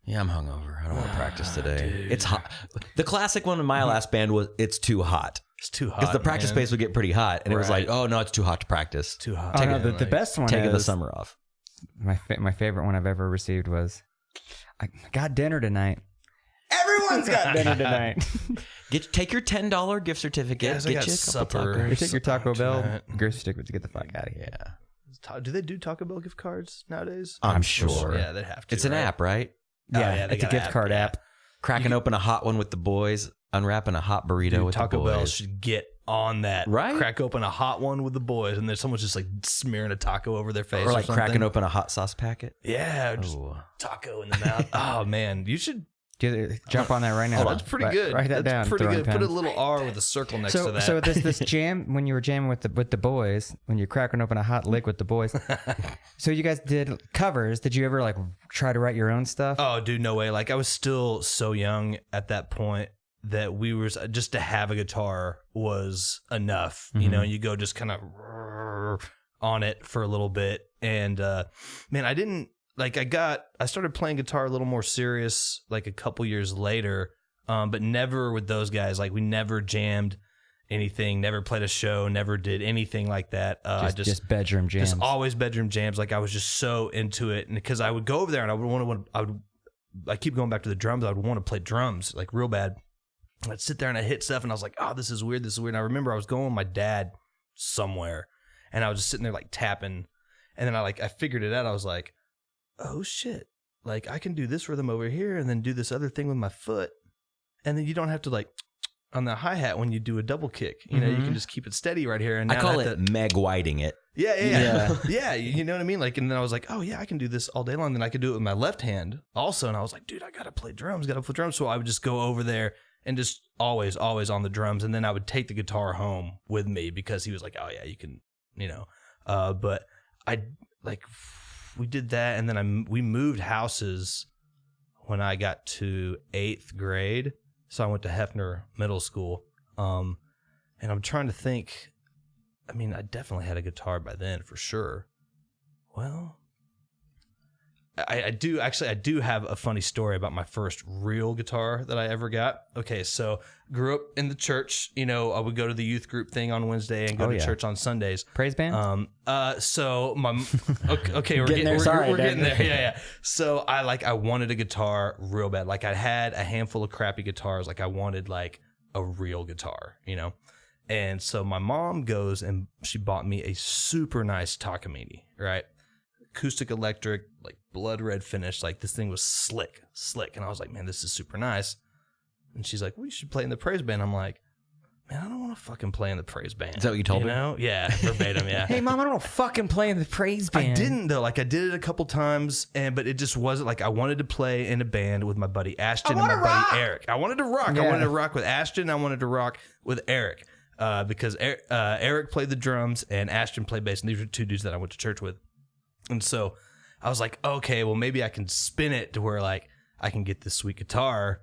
yeah, I'm hungover. I don't want to practice today. It's hot. The classic one in my last band was it's too hot. It's too hot. Because the practice man. space would get pretty hot. And it was like, Right. oh, no, it's too hot to practice. Too hot. Oh, no, Man, the best one Taking the is, summer off. my favorite one I've ever received was, I got dinner tonight. Everyone's got dinner tonight. Take your $10 gift certificate. Guys, I get got you a couple supper. tacos. You take your Taco Bell tonight. gift certificate to get the fuck out of here. Yeah. Do they do Taco Bell gift cards nowadays? I'm sure. Yeah, they have to. It's an app, right? Yeah, they it's a got gift an card yeah. app. Cracking open a hot one with the boys, unwrapping a hot burrito Dude, with Taco the boys. Bell should get on that. Right? Crack open a hot one with the boys, and then someone's just like smearing a taco over their face. Or like something. cracking open a hot sauce packet. Yeah, just Oh. taco in the mouth. Oh, man. You should. Jump on that right now. Oh, that's pretty good. Write that down. That's pretty throwing good. Put a pen. little R with a circle next to that. So this jam when you were jamming with the boys, when you're cracking open a hot lick with the boys. So you guys did covers. Did you ever like try to write your own stuff? Oh, dude, no way. Like, I was still so young at that point that we were just to have a guitar was enough. You know, you go just kind of on it for a little bit. And man, I didn't like, I started playing guitar a little more serious like a couple years later, but never with those guys. Like, we never jammed anything, never played a show, never did anything like that. Just bedroom jams. Just always bedroom jams. Like, I was just so into it. And because I would go over there and I keep going back to the drums. I would want to play drums like real bad. I'd sit there and I'd hit stuff and I was like, oh, this is weird. This is weird. And I remember I was going with my dad somewhere and I was just sitting there like tapping. And then I figured it out. I was like, oh shit. Like, I can do this rhythm over here and then do this other thing with my foot. And then you don't have to like on the hi-hat when you do a double kick. You know, you can just keep it steady right here. And I now call have it Meg Whiting it. Yeah. Yeah, you know what I mean? Like, and then I was like, oh yeah, I can do this all day long. Then I could do it with my left hand also. And I was like, dude, I gotta play drums. So I would just go over there and just always on the drums. And then I would take the guitar home with me because he was like, oh yeah, you can, you know. But we did that, and then we moved houses when I got to 8th grade. So I went to Hefner Middle School. And I'm trying to think. I mean, I definitely had a guitar by then for sure. Well, I do have a funny story about my first real guitar that I ever got. Okay, so grew up in the church. You know, I would go to the youth group thing on Wednesday and go to church on Sundays. Praise band. So my okay, we're getting there. We're getting there. Yeah. So I wanted a guitar real bad. Like, I had a handful of crappy guitars. Like, I wanted like a real guitar, you know. And so my mom goes and she bought me a super nice Takamine, right? Acoustic electric, like blood red finish. Like, this thing was slick. And I was like, man, this is super nice. And she's like, well, you should play in the praise band. I'm like, man, I don't want to fucking play in the praise band. Is that what you told her? know? Yeah, verbatim, yeah. Hey, Mom, I don't want to fucking play in the praise band. I didn't though. Like, I did it a couple times, but it just wasn't like I wanted to play in a band with my buddy Ashton and my buddy Eric. I wanted to rock. Yeah. I wanted to rock with Ashton. I wanted to rock with Eric because Eric played the drums and Ashton played bass, and these were two dudes that I went to church with. And so I was like, okay, well, maybe I can spin it to where like I can get this sweet guitar,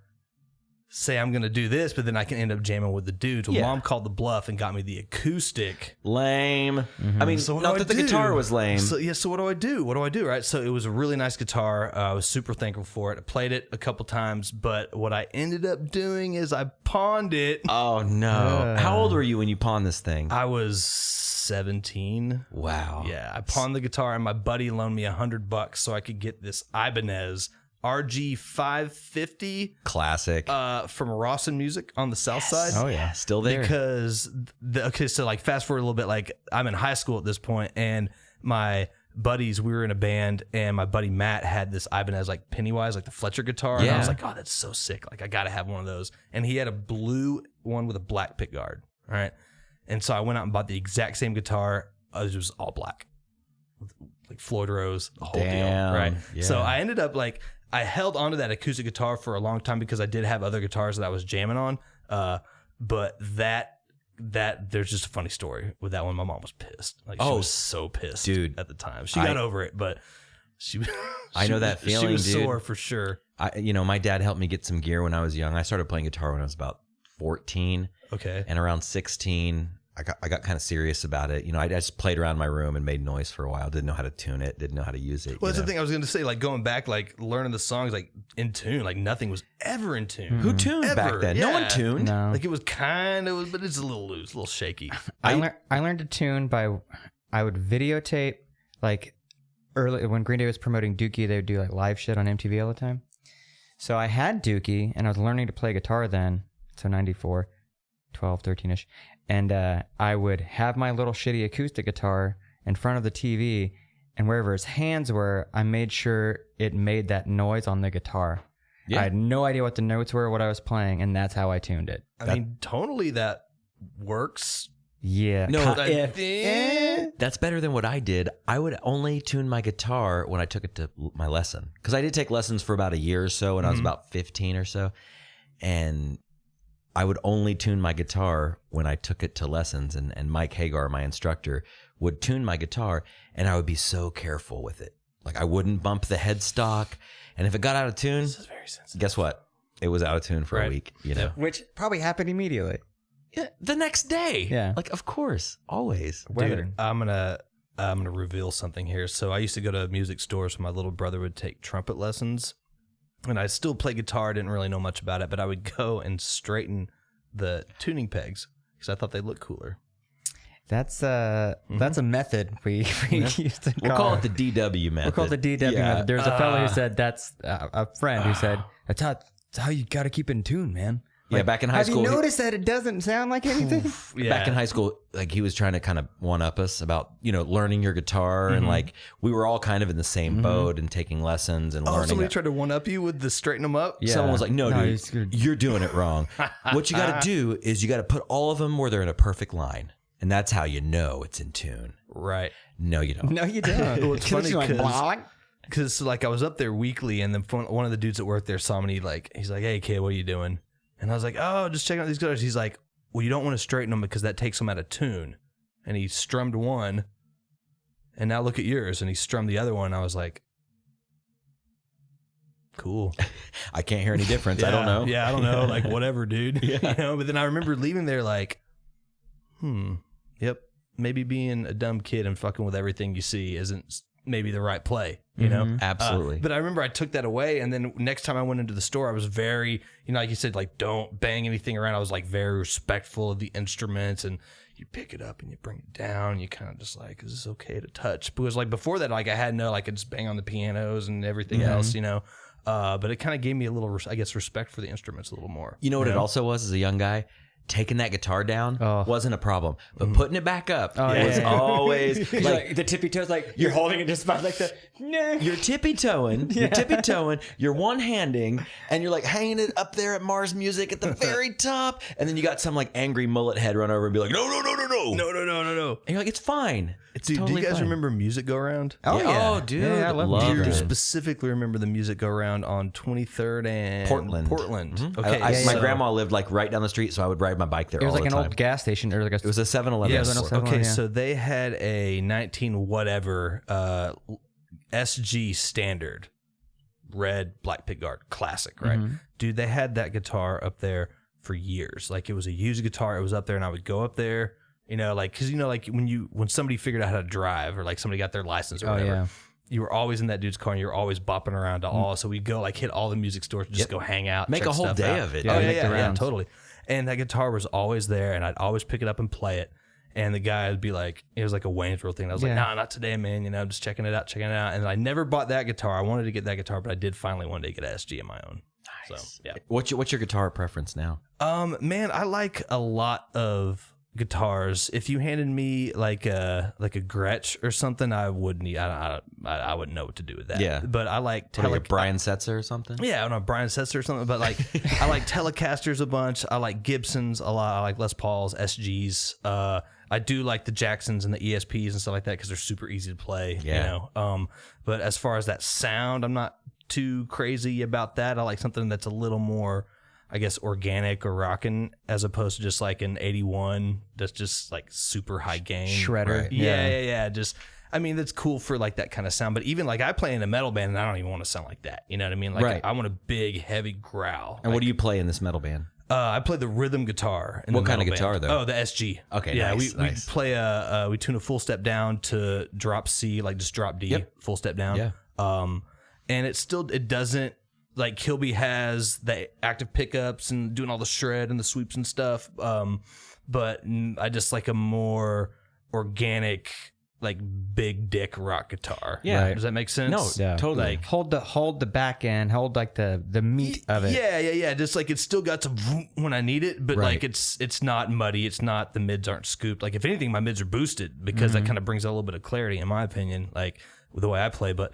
say I'm going to do this, but then I can end up jamming with the dudes. Well, Mom called the bluff and got me the acoustic. Lame. I mean, So what not do that I the do? guitar was lame. So what do I do? Right. So it was a really nice guitar. I was super thankful for it. I played it a couple times, but what I ended up doing is I pawned it. Oh, no. How old were you when you pawned this thing? I was 17. Wow. Yeah, I pawned the guitar and my buddy loaned me $100 so I could get this Ibanez RG 550 Classic. from Rawson Music on the south side. Oh yeah. Still there. Because so like fast forward a little bit, like I'm in high school at this point, and my buddies, we were in a band, and my buddy Matt had this Ibanez like Pennywise, like the Fletcher guitar, and I was like, oh, that's so sick. Like, I gotta have one of those. And he had a blue one with a black pickguard, right? And so I went out and bought the exact same guitar. It was all black, like Floyd Rose, the whole deal, right? Yeah. So I ended up like, I held onto that acoustic guitar for a long time because I did have other guitars that I was jamming on. But that there's just a funny story with that one. My mom was pissed. Like, she was so pissed, dude, at the time. She got over it, but she I know that feeling, she was dude. sore for sure. My dad helped me get some gear when I was young. I started playing guitar when I was about 14. Okay. And around 16, I got kind of serious about it. You know, I just played around my room and made noise for a while. Didn't know how to tune it. Didn't know how to use it. Well, that's the thing I was going to say. Like, going back, like learning the songs, like in tune. Like, nothing was ever in tune. Who tuned Ever. back then? No one Yeah. tuned. No. Like, it was kind of, but it's a little loose, a little shaky. I learned to tune by, I would videotape, like early when Green Day was promoting Dookie, they would do like live shit on MTV all the time. So I had Dookie, and I was learning to play guitar then. So 94, 12, 13-ish. And I would have my little shitty acoustic guitar in front of the TV, and wherever his hands were, I made sure it made that noise on the guitar. Yeah. I had no idea what the notes were, what I was playing, and that's how I tuned it. I mean, tonally that works. Yeah. No, that's better than what I did. I would only tune my guitar when I took it to my lesson. Because I did take lessons for about a year or so when I was about 15 or so. And I would only tune my guitar when I took it to lessons. And Mike Hagar, my instructor, would tune my guitar. And I would be so careful with it. Like I wouldn't bump the headstock. And if it got out of tune, this is very sensitive. Guess what? It was out of tune for a week. You know, which probably happened immediately. Yeah, the next day. Yeah. Like, of course, always. Dude, I'm gonna reveal something here. So I used to go to music stores when my little brother would take trumpet lessons, and I still play guitar. Didn't really know much about it, but I would go and straighten the tuning pegs because I thought they looked cooler. That's a method we used to call. We'll call it the DW method. We'll call it the DW method. There's a fellow who said that's a friend who said that's how you got to keep it in tune, man. Like, yeah, back in high school. Have you noticed that it doesn't sound like anything? Back in high school, like he was trying to kind of one-up us about, learning your guitar. And like we were all kind of in the same boat and taking lessons and learning. Somebody tried to one-up you with the straighten them up? Yeah. Someone was like, no dude, you're doing it wrong. What you got to do is you got to put all of them where they're in a perfect line. And that's how you know it's in tune. Right. No, you don't. No, you don't. Well, it's funny because like I was up there weekly and then one of the dudes that worked there saw me he's like, hey kid, what are you doing? And I was like, oh, just checking out these guitars. He's like, well, you don't want to straighten them because that takes them out of tune. And he strummed one, and now look at yours. And he strummed the other one. I was like, cool. I can't hear any difference. I don't know. Yeah, I don't know. Like, whatever, dude. Yeah. But then I remember leaving there like, yep, maybe being a dumb kid and fucking with everything you see isn't maybe the right play, you know? Absolutely. But I remember I took that away, and then next time I went into the store, I was very, like you said, like don't bang anything around. I was like very respectful of the instruments, and you pick it up and you bring it down. And you kind of just like, is this okay to touch? Because like before that, like I had no, like I could just bang on the pianos and everything else, but it kind of gave me a little, I guess, respect for the instruments a little more. You know what it also was as a young guy? Taking that guitar down wasn't a problem, but putting it back up was always like the tippy toes. Like you're holding it just about like the. You're tippy toeing. You're tippy toeing. You're one handing, and you're like hanging it up there at Mars Music at the very top, and then you got some like angry mullet head run over and be like, no. And you're like, it's fine. It's Dude, totally do you guys fine. remember Music Go Round? Oh yeah. Oh dude, I love it. I specifically remember the Music Go Round on 23rd and Portland. Mm-hmm. Okay, my grandma lived like right down the street, so I would ride my bike there. It was all like the an time. old gas station. Or like It was a 7-Eleven. Yeah, Okay, so they had a 19 whatever SG standard red black pickguard classic, right? Dude, they had that guitar up there for years. Like it was a used guitar. It was up there, and I would go up there. Like, cause like when somebody figured out how to drive or like somebody got their license or whatever, you were always in that dude's car and you were always bopping around to all. So we'd go like hit all the music stores, just go hang out, make check a whole stuff day out. of it. Yeah, totally. And that guitar was always there, and I'd always pick it up and play it. And the guy would be like, it was like a Wayne's World thing. I was like, nah, not today, man. I'm just checking it out. And I never bought that guitar. I wanted to get that guitar, but I did finally one day get an SG of my own. Nice. So, yeah. What's your guitar preference now? Man, I like a lot of guitars. If you handed me like a Gretsch or something, I wouldn't know what to do with that. Yeah. But I like Brian Setzer or something. Yeah, I don't know, Brian Setzer or something. But like I like Telecasters a bunch. I like Gibsons a lot. I like Les Pauls, SGs. I do like the Jacksons and the ESPs and stuff like that because they're super easy to play. Yeah. But as far as that sound, I'm not too crazy about that. I like something that's a little more, I guess, organic or rocking as opposed to just like an 81 that's just like super high gain. Shredder. Right. Yeah. Just, I mean, that's cool for like that kind of sound. But even like I play in a metal band and I don't even want to sound like that. You know what I mean? Like I want a big, heavy growl. And what do you play in this metal band? I play the rhythm guitar. What kind of guitar though? Oh, the SG. Okay, yeah. nice, We play we tune a full step down to drop C, like just drop D, full step down. Yeah. And it doesn't, like Kilby has the active pickups and doing all the shred and the sweeps and stuff. But I just like a more organic, like big dick rock guitar. Yeah. Right? Does that make sense? No, Yeah. totally. Like hold the back end, hold like the meat of it. Yeah. Just like it's still got some vroom when I need it, but Right. like it's not muddy. It's not, the mids aren't scooped. Like if anything, my mids are boosted because that kind of brings a little bit of clarity, in my opinion, like with the way I play. But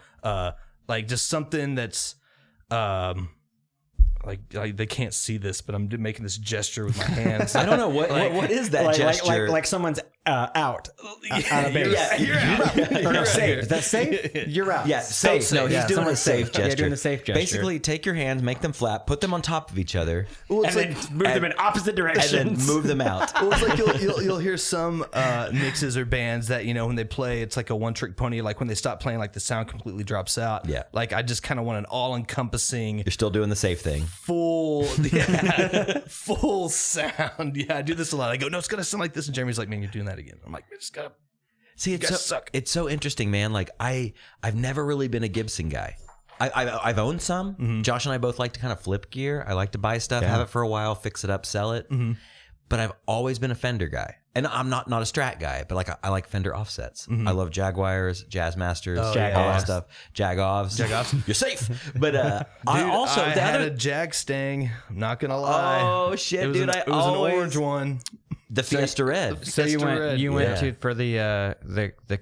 like just something that's like they can't see this, but I'm making this gesture with my hands. I don't know what is that gesture. Like someone's out of base. You're out. Or no, safe. Is that safe? You're out. Yeah, safe. No, he's doing a safe gesture. Yeah, doing the safe gesture. Basically, take your hands, make them flat, put them on top of each other, Well, it's and like then move them in opposite directions. and then move them out. well, it's like you'll hear some mixes or bands that, you know, when they play, it's like a one-trick pony. Like when they stop playing, like the sound completely drops out. Yeah. Like I just kind of want an all-encompassing, You're still doing the safe thing. full sound. Yeah, I do this a lot. I go, no, it's gonna sound like this, and Jeremy's like, man, you're doing that again. I'm like, man, just gotta. See, guys suck. it's so interesting, man. Like I've never really been a Gibson guy. I've owned some. Mm-hmm. Josh and I both like to kind of flip gear. I like to buy stuff, have it for a while, fix it up, sell it. Mm-hmm. But I've always been a Fender guy, and I'm not a Strat guy, but like I like Fender Offsets. I love Jaguars, Jazzmasters, all that stuff, Jagovs. You're safe. But I also I the had other a Jag Stang. I'm not gonna lie. Oh shit, it was dude! it was an orange one. the Fiesta Red. So you Fiesta went Red. to for the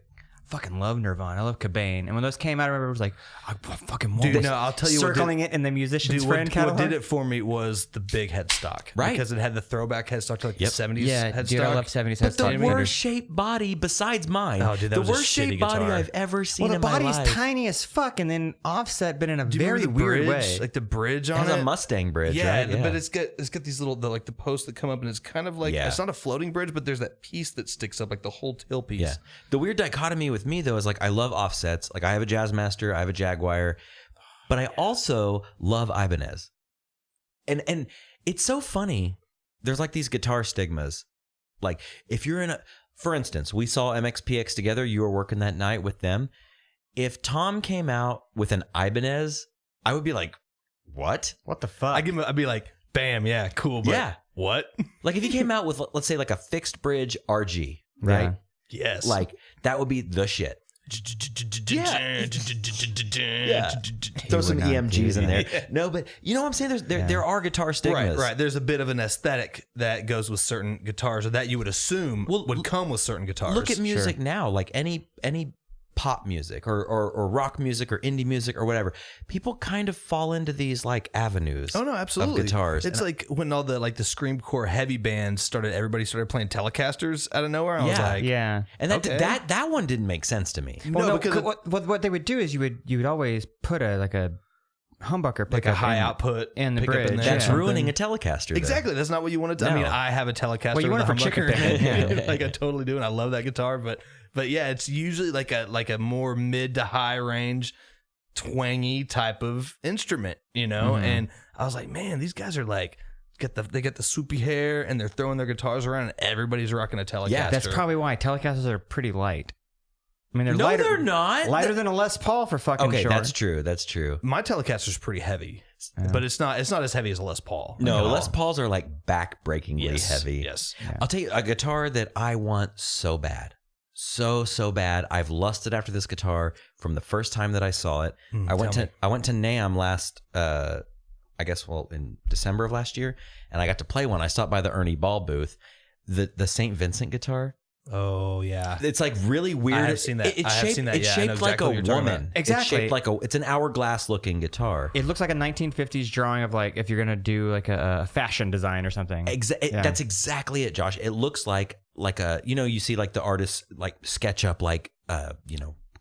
fucking love Nirvana. I love Cobain. And when those came out, I remember it was like, I fucking want Dude, this. no, I'll tell you what circling it in the musician's Dude, friend what catalog. did it for me was the big headstock. Right. Because it had the throwback headstock to like the 70s Yeah, headstock. dude, I love 70s But the headstock. worst shaped body besides mine. Oh, dude, that the was a worst shaped shitty body guitar. I've ever seen Well, the in my body's life. tiny as fuck, and then offset, but in a Do you very remember the weird bridge? way. Like the bridge It on has it. a Mustang bridge, Yeah, right? but it's got these little the posts that come up, and it's kind of like it's not a floating bridge, but there's that piece that sticks up, like the whole tailpiece. Yeah. The weird dichotomy with me though is like I love offsets. Like I have a Jazzmaster, I have a Jaguar, but I also love Ibanez. And it's so funny. There's like these guitar stigmas. Like if you're for instance, we saw MXPX together. You were working that night with them. If Tom came out with an Ibanez, I would be like, what? What the fuck? I'd be like, bam, yeah, cool, but Yeah. what? Like if he came out with, let's say, like a fixed bridge RG, right? Yes. Like that would be the shit. Yeah. Throw some would not EMGs do in there. that. No, but you know what I'm saying? There are guitar stigmas. Right. There's a bit of an aesthetic that goes with certain guitars, or that you would assume would come with certain guitars. Look at music now, like any pop music or rock music or indie music or whatever. People kind of fall into these like avenues. Oh no, absolutely. Of guitars. It's like when all the screamcore heavy bands everybody started playing Telecasters out of nowhere. I was like, yeah. And okay. that one didn't make sense to me. No, because what they would do is you would always put a humbucker like a pickup high in- output in the pickup in bridge. there. That's Yeah. ruining a Telecaster. though. Exactly. That's not what you wanted to. I No. mean, I have a Telecaster. Well, you want with it a for chicken humbucker. picking, yeah. Like I totally do, and I love that guitar. But yeah, it's usually like a more mid to high range, twangy type of instrument, you know. Mm-hmm. And I was like, man, these guys are like they got the swoopy hair, and they're throwing their guitars around, and everybody's rocking a Telecaster. Yeah, That's probably why Telecasters are pretty light. I mean, they're No, lighter, they're not. lighter than a Les Paul for fucking Okay, sure. that's true. That's true. My Telecaster's pretty heavy, but it's not as heavy as a Les Paul. No, at all. Les Pauls are like back-breakingly Yes, heavy. Yes. I'll tell you a guitar that I want so bad. So bad. I've lusted after this guitar from the first time that I saw it. I went to NAMM last in December of last year, and I got to play one. I stopped by the Ernie Ball booth. The St. Vincent guitar. Oh yeah. It's like really weird. I have seen that. It's I have shaped, seen that, It's yeah. I know shaped like exactly what a you're talking woman. about. Exactly. It's shaped like it's an hourglass looking guitar. It looks like a 1950s drawing of like if you're gonna do like a fashion design or something. Yeah. That's exactly it, Josh. It looks like a you see like the artists like sketch up like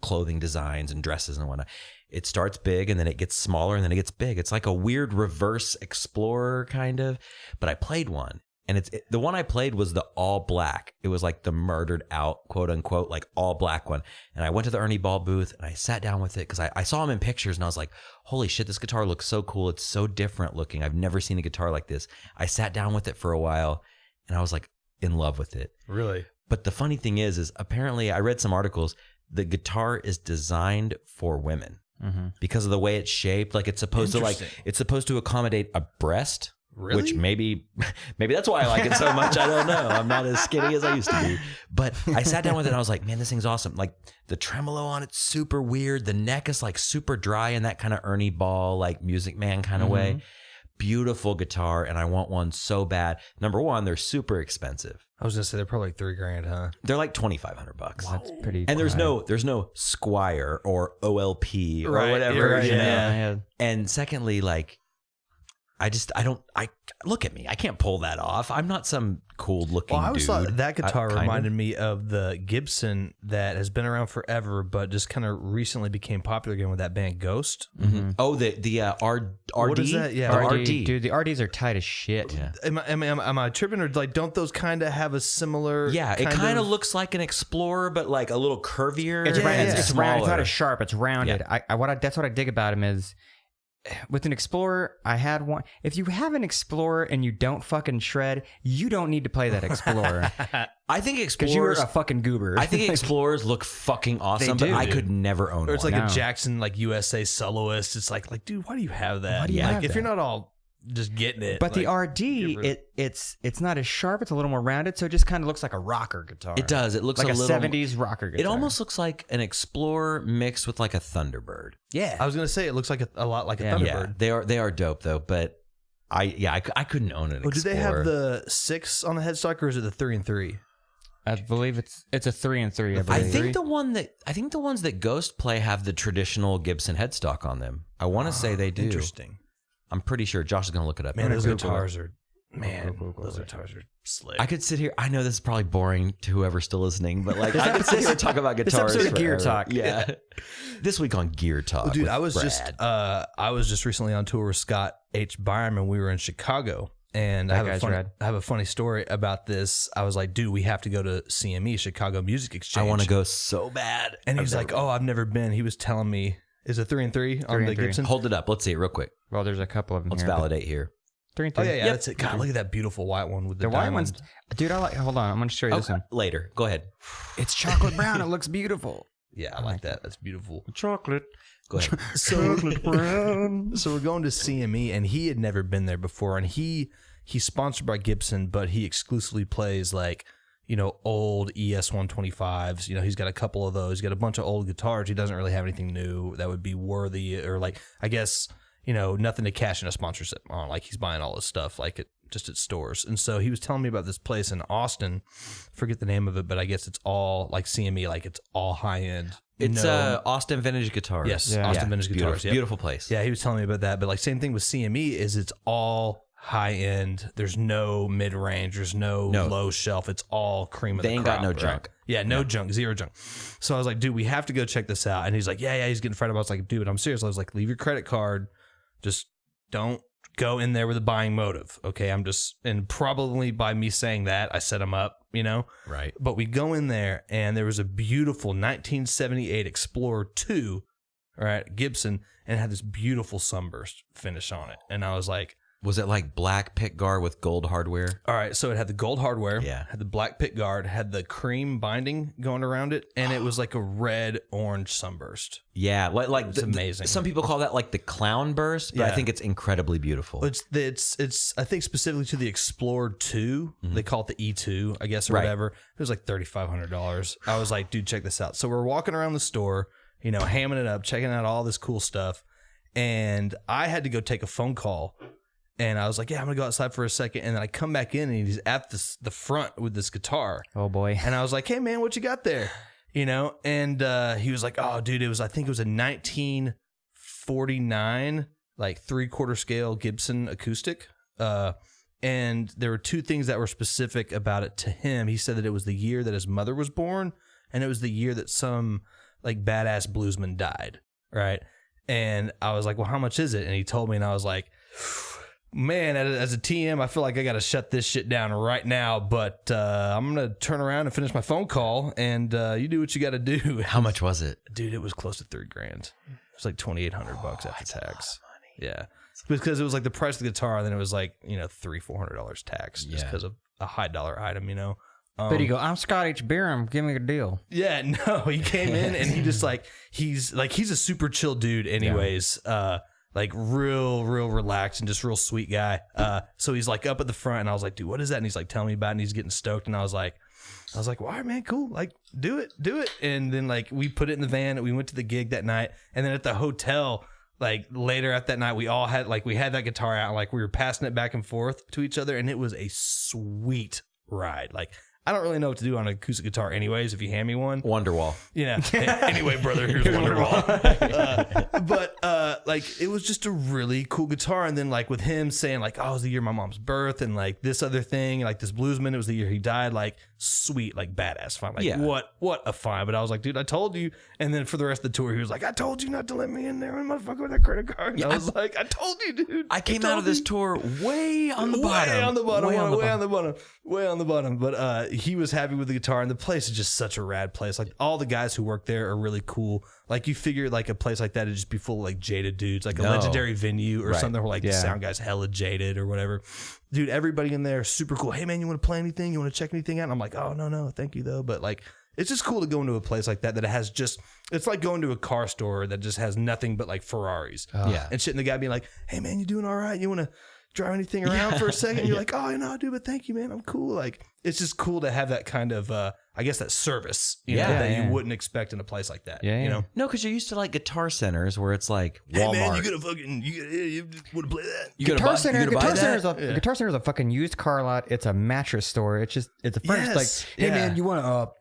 clothing designs and dresses and whatnot. It starts big and then it gets smaller and then it gets big. It's like a weird reverse Explorer kind of. But I played one. And the one I played was the all black. It was like the murdered out, quote unquote, like all black one. And I went to the Ernie Ball booth and I sat down with it because I saw him in pictures and I was like, holy shit, this guitar looks so cool. It's so different looking. I've never seen a guitar like this. I sat down with it for a while and I was like in love with it. Really? But the funny thing is apparently I read some articles, the guitar is designed for women because of the way it's shaped. Like it's supposed to accommodate a breast. Really? Which maybe that's why I like it so much. I don't know. I'm not as skinny as I used to be. But I sat down with it and I was like, man, this thing's awesome. Like the tremolo on it's super weird. The neck is like super dry in that kind of Ernie Ball, like Music Man kind of way. Beautiful guitar, and I want one so bad. Number one, they're super expensive. I was gonna say they're probably like $3,000, huh? They're like $2,500. That's pretty. And there's no Squire or OLP or whatever. Right, you know? Yeah. And secondly, like I look at me. I can't pull that off. I'm not some cool looking Well, I always dude. thought that guitar Kind of. reminded me of the Gibson that has been around forever, but just kind of recently became popular again with that band Ghost. Oh, the RD. What is that? Yeah, The RD. Dude, the RDs are tight as shit. Yeah. Am I tripping, or like don't those kind of have a similar? Yeah, it kind of looks like an Explorer, but like a little curvier. It's Yeah, round. yeah. It's round. It's not smaller. as sharp. It's rounded. Yeah. That's what I dig about him is. With an Explorer, I had one. If you have an Explorer and you don't fucking shred, you don't need to play that Explorer I think because you're Explorers. a fucking goober. I think Explorers look fucking awesome, but do, I dude. could never own Or it's one. like No. a Jackson like USA soloist. It's like dude, why do you have that? Why do you like have if that? you're not all just getting it. But the like, RD, get rid of it's not as sharp. It's a little more rounded, so it just kind of looks like a rocker guitar. It does. It looks like a a little. 70s rocker guitar. It almost looks like an Explorer mixed with like a Thunderbird. yeah. I was gonna say it looks like a lot like a Yeah. Thunderbird. Yeah, they are dope though. But I couldn't own an Oh, do Explorer. they have the 6 on the headstock, or is it the 3 and 3? I believe it's a 3 and 3. I I believe. think the ones that Ghost play have the traditional Gibson headstock on them. I want to say they do. Interesting. I'm pretty sure. Josh is gonna look it up. Man, those Google guitars are those guitars are slick. I could sit here. I know this is probably boring to whoever's still listening, but like I could sit here and talk about This guitars. episode of Gear forever. Talk. Yeah. This week on Gear Talk. Dude, with I was Brad. I was just recently on tour with Scott H Barman. We were in Chicago, and I guy's rad. have a funny story about this. I was like, dude, we have to go to CME, Chicago Music Exchange. I want to go so bad. And he was like, oh, I've never been. He was telling me, is it 3 and 3 on 3 the and 3. Gibson? Hold it up. Let's see it real quick. Well, there's a couple of them Let's here. validate here. 3 and Oh 3. yeah, that's it. God, look at that beautiful white one with the The white diamond. ones, dude. I like. Hold on, I'm gonna show you this Okay, one. later. Go ahead. It's chocolate brown. It looks beautiful. Yeah, I like that. That's beautiful. Chocolate. Go ahead. So we're going to CME, and he had never been there before, and he's sponsored by Gibson, but he exclusively plays like, you know, old ES 125s. You know, he's got a couple of those. He's got a bunch of old guitars. He doesn't really have anything new that would be worthy, or like, I guess, you know, nothing to cash in a sponsorship on. Like, he's buying all his stuff like at stores. And so he was telling me about this place in Austin. Forget the name of it, but I guess it's all like CME, like it's all high end. It's Austin Vintage Guitars. Yes, Yeah. Austin Vintage Beautiful, Guitars. Yep. beautiful place. Yeah, he was telling me about that. But like, same thing with CME is it's all high end. There's no mid range. There's no low shelf. It's all cream of They the ain't crop. got no right? junk. Yeah, no junk, zero junk. So I was like, dude, we have to go check this out. And he's like, yeah, he's getting frightened. I was like, dude, I'm serious. I was like, leave your credit card. Just don't go in there with a buying motive. Okay, and probably by me saying that, I set him up, you know? Right. But we go in there, and there was a beautiful 1978 Explorer 2, right, Gibson, and it had this beautiful sunburst finish on it. And I was like, Was it like black pickguard with gold hardware? all right, so it had the gold hardware, Yeah. had the black pick guard, had the cream binding going around it, and it was like a red-orange sunburst. Yeah, like It's amazing. Some people call that like the clown burst, but I Yeah. think it's incredibly beautiful. It's I think specifically to the Explorer 2. They call it the E2, I guess, or Right. whatever. It was like $3,500. I was like, dude, check this out. So we're walking around the store, you know, hamming it up, checking out all this cool stuff. And I had to go take a phone call. And I was like, yeah, I'm going to go outside for a second. And then I come back in, and he's at the front with this guitar. Oh boy. And I was like, hey, man, what you got there? You know, and he was like, oh, dude, I think it was a 1949, like 3/4 scale Gibson acoustic. And there were two things that were specific about it to him. He said that it was the year that his mother was born, and it was the year that some like badass bluesman died. Right. And I was like, well, how much is it? And he told me, and I was like, man, as a TM, I feel like I got to shut this shit down right now, but I'm going to turn around and finish my phone call, and you do what you got to do. How much was it? Dude, it was close to $3,000. It was like $2,800 after tax. Yeah. Because it was like the price of the guitar, and then it was like, you know, $300-$400 tax just because of a high dollar item, you know. But he go, I'm Scott H. Barman. Give me a deal. Yeah, no, he came in and he just like he's a super chill dude anyways. like real relaxed and just real sweet guy. So he's like up at the front, and I was like, dude, what is that? And he's like telling me about it, and he's getting stoked, and I was like, well, all right, man, cool. Like, do it. And then like we put it in the van, and we went to the gig that night, and then at the hotel, like later at that night, we all had we had that guitar out, and like we were passing it back and forth to each other, and it was a sweet ride. Like, I don't really know what to do on an acoustic guitar anyways. If you hand me one, Wonderwall. yeah. Anyway, brother, here's Wonderwall. But like, it was just a really cool guitar. And then like with him saying like, oh, it was the year of my mom's birth, and like this other thing, like this bluesman, it was the year he died. Like, sweet, like badass fun. Like, what a fun. But I was like, dude, I told you. And then for the rest of the tour, he was like, I told you not to let me in there, and motherfucker with that credit card. And I was like, I told you, dude. I came out of this tour way on the bottom. Way on the bottom. But he was happy with the guitar, and the place is just such a rad place. Like, all the guys who work there are really cool. Like, you figure like a place like that would just be full of like jaded dudes, like a legendary venue or something where like the sound guy's hella jaded or whatever. Dude, everybody in there is super cool. Hey man, you want to play anything? You want to check anything out? And I'm like, oh no, thank you though. But like, it's just cool to go into a place like that it has just, it's like going to a car store that just has nothing but like Ferraris. And shit, and the guy being like, hey man, you doing all right? You want to drive anything around for a second? You're like, oh no, dude, but thank you, man, I'm cool. Like, it's just cool to have that kind of I guess that service, you know, that you wouldn't expect in a place like that. You know? No, because you're used to like guitar centers where it's like Walmart. Hey man, you gotta fucking you want to play that? Guitar Center is a fucking used car lot. It's a mattress store. It's a furnace. Like, hey man, you want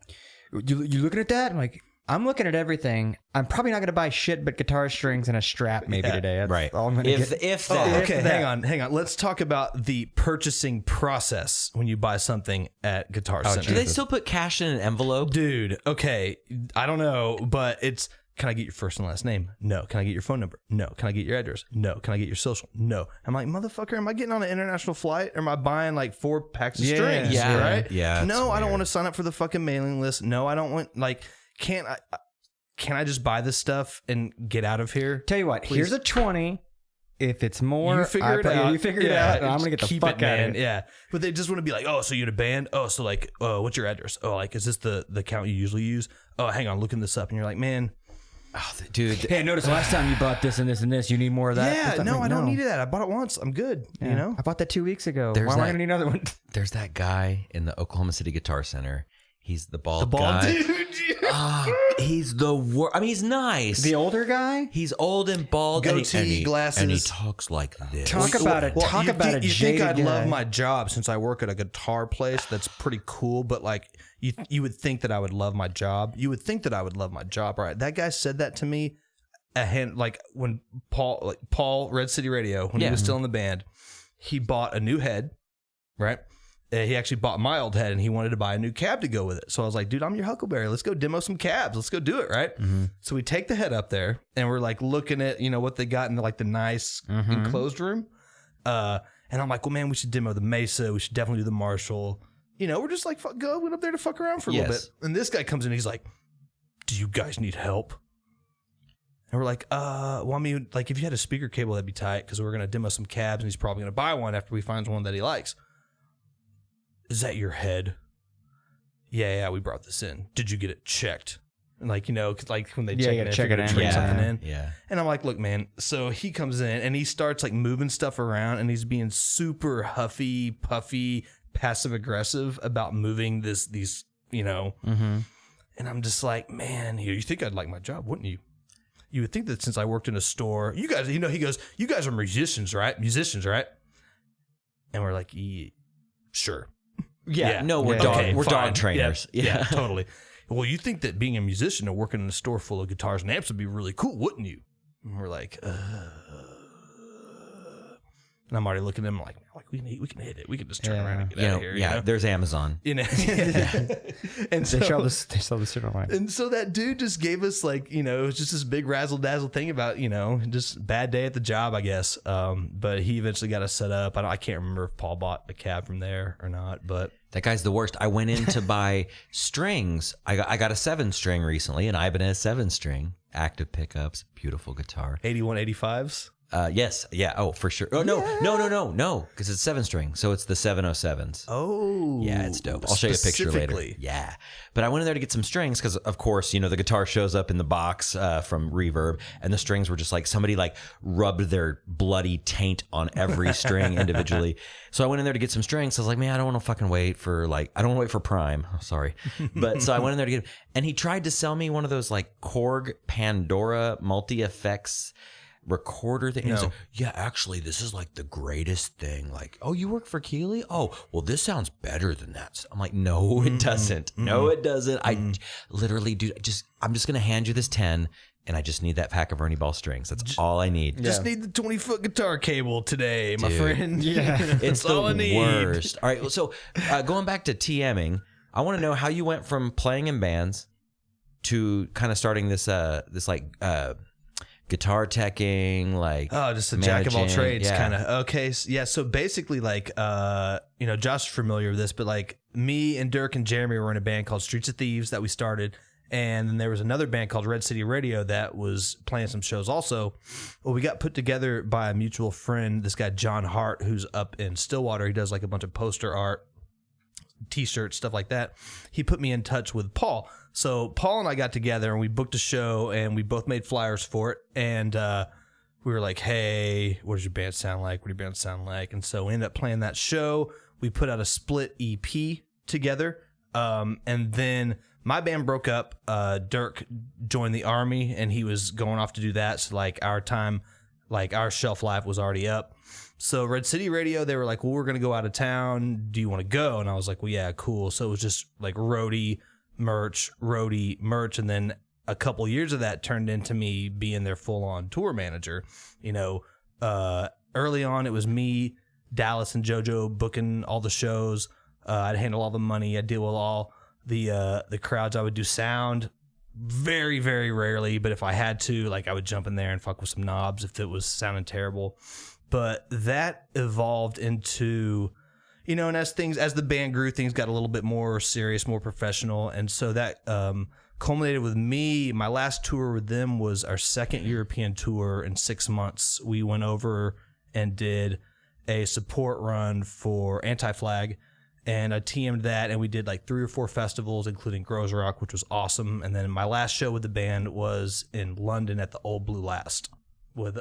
you looking at that? I'm like, I'm looking at everything. I'm probably not going to buy shit but guitar strings and a strap maybe today. That's right. all I'm going to get. If that. Okay, hang on. Let's talk about the purchasing process when you buy something at Guitar Center. Do they still put cash in an envelope? Dude, okay. I don't know, but it's, can I get your first and last name? No. Can I get your phone number? No. Can I get your address? No. Can I get your social? No. I'm like, motherfucker, am I getting on an international flight? Or am I buying like 4 packs of strings? Yeah. Right? Yeah. No, I don't want to sign up for the fucking mailing list. No, I don't want, like, can I just buy this stuff and get out of here? Tell you what, please? Here's a 20. If it's more, you figure it out. You figure it out, and I'm gonna get the fuck out of it. Yeah, but they just want to be like, oh, so you're in a band? Oh, so like, oh, what's your address? Oh, like, is this the account you usually use? Oh, hang on, looking this up, and you're like, man, dude. Hey, notice last time you bought this and this and this. You need more of that? Yeah, no, I don't need that. I bought it once. I'm good. Yeah. You know, I bought that 2 weeks ago. Why am I gonna need another one? There's that guy in the Oklahoma City Guitar Center. He's the bald guy. Dude. He's the worst. I mean, he's nice. The older guy? He's old and bald. Goatee, glasses. And he talks like this. Talk about it. Talk about it. You think I'd love my job since I work at a guitar place that's pretty cool, but like you would think that I would love my job. You would think that I would love my job, right? That guy said that to me like when Paul Red City Radio, when he was still in the band, he bought a new head, right? He actually bought my old head, and he wanted to buy a new cab to go with it. So I was like, dude, I'm your Huckleberry. Let's go demo some cabs. Let's go do it, right? Mm-hmm. So we take the head up there, and we're like looking at, you know, what they got in like the nice enclosed room. And I'm like, well, man, we should demo the Mesa. We should definitely do the Marshall. You know, we're just like, went up there to fuck around for a little bit. And this guy comes in, he's like, do you guys need help? And we're like, well, I mean, like if you had a speaker cable, that'd be tight because we're going to demo some cabs, and he's probably going to buy one after we find one that he likes. Is that your head? Yeah, we brought this in. Did you get it checked? And like, you know, like when they check it in. Yeah. And I'm like, look, man. So he comes in and he starts like moving stuff around, and he's being super huffy, puffy, passive aggressive about moving these, you know. Mm-hmm. And I'm just like, man, you think I'd like my job, wouldn't you? You would think that since I worked in a store, you guys, you know, he goes, you guys are musicians, right? And we're like, sure. Yeah, no, we're dog trainers. Yeah, totally. Well, you think that being a musician and working in a store full of guitars and amps would be really cool, wouldn't you? And we're like, and I'm already looking at them like we can hit it. We can just turn around and get out of here. Yeah, you know? There's Amazon. You know, and so, they sell this shit online. And so that dude just gave us like, you know, it was just this big razzle dazzle thing about, you know, just bad day at the job, I guess. But he eventually got us set up. I can't remember if Paul bought a cab from there or not, but that guy's the worst. I went in to buy strings. I got a 7-string recently, an Ibanez 7-string, active pickups, beautiful guitar. 8185s. Yes. Yeah. Oh, for sure. Oh, no. Because it's 7-string. So it's the 707s. Oh. Yeah, it's dope. I'll show you a picture later. Yeah. But I went in there to get some strings because, of course, the guitar shows up in the box from Reverb, and the strings were just like somebody like rubbed their bloody taint on every string individually. So I went in there to get some strings. I was like, man, I don't want to fucking wait for Prime. Oh, sorry. But so I went in there to get him, and he tried to sell me one of those like Korg Pandora multi-effects recorder thing. No. Like, yeah, actually, this is like the greatest thing. Like, oh, you work for Keeley? Oh, well, this sounds better than that. I'm like, no, it doesn't. No, it doesn't. I literally do. I'm just gonna hand you this 10, and I just need that pack of Ernie Ball strings. That's all I need. Just need the 20-foot guitar cable today, my friend. Yeah, it's That's all I the need. worst. All right, so going back to TMing, I want to know how you went from playing in bands to kind of starting this guitar teching, like just a jack of all trades yeah. kind of. Okay, so basically like Josh is familiar with this, but like me and Dirk and Jeremy were in a band called Streets of Thieves that we started, and then there was another band called Red City Radio that was playing some shows also. Well, we got put together by a mutual friend, this guy John Hart, who's up in Stillwater. He does like a bunch of poster art, t-shirts, stuff like that. He put me in touch with Paul. So Paul and I got together and we booked a show and we both made flyers for it. And we were like, hey, what does your band sound like? What do your band sound like? And so we ended up playing that show. We put out a split EP together. And then my band broke up. Dirk joined the Army and he was going off to do that. So like our shelf life was already up. So Red City Radio, they were like, well, we're going to go out of town. Do you want to go? And I was like, well, yeah, cool. So it was just like roadie, merch. And then a couple years of that turned into me being their full-on tour manager. Early on, it was me, Dallas, and JoJo booking all the shows. I'd handle all the money. I'd deal with all the crowds. I would do sound very, very rarely. But if I had to, like, I would jump in there and fuck with some knobs if it was sounding terrible. But that evolved into, and as the band grew, things got a little bit more serious, more professional. And so that culminated with me. My last tour with them was our second European tour in 6 months. We went over and did a support run for Anti-Flag, and I TM'd that, and we did like 3 or 4 festivals, including Grows Rock, which was awesome. And then my last show with the band was in London at the Old Blue Last with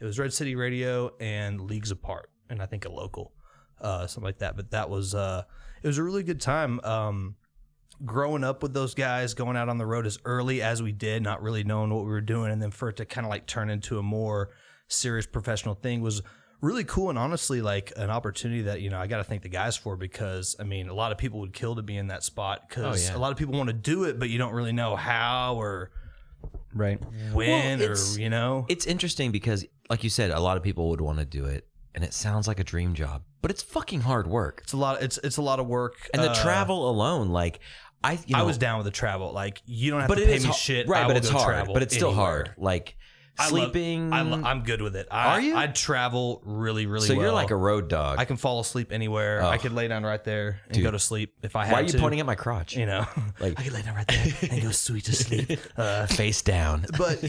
it was Red City Radio and Leagues Apart, and I think a local, something like that. But that was it was a really good time. Growing up with those guys, going out on the road as early as we did, not really knowing what we were doing, and then for it to kind of like turn into a more serious professional thing was really cool, and honestly like an opportunity that I got to thank the guys for, because I mean a lot of people would kill to be in that spot because a lot of people want to do it, but you don't really know how or right when It's interesting because, like you said, a lot of people would want to do it, and it sounds like a dream job, but it's fucking hard work. It's a lot. It's a lot of work, and the travel alone, like I was down with the travel. Like you don't have to pay me shit, right? But it's hard. Travel but it's still anywhere. hard. Like sleeping. I'm good with it. Are you? I travel really, really so well. So you're like a road dog. I can fall asleep anywhere. I could lay down right there and go to sleep if I had to. Why are you pointing at my crotch? Like I could lay down right there and go sweet to sleep, face down. But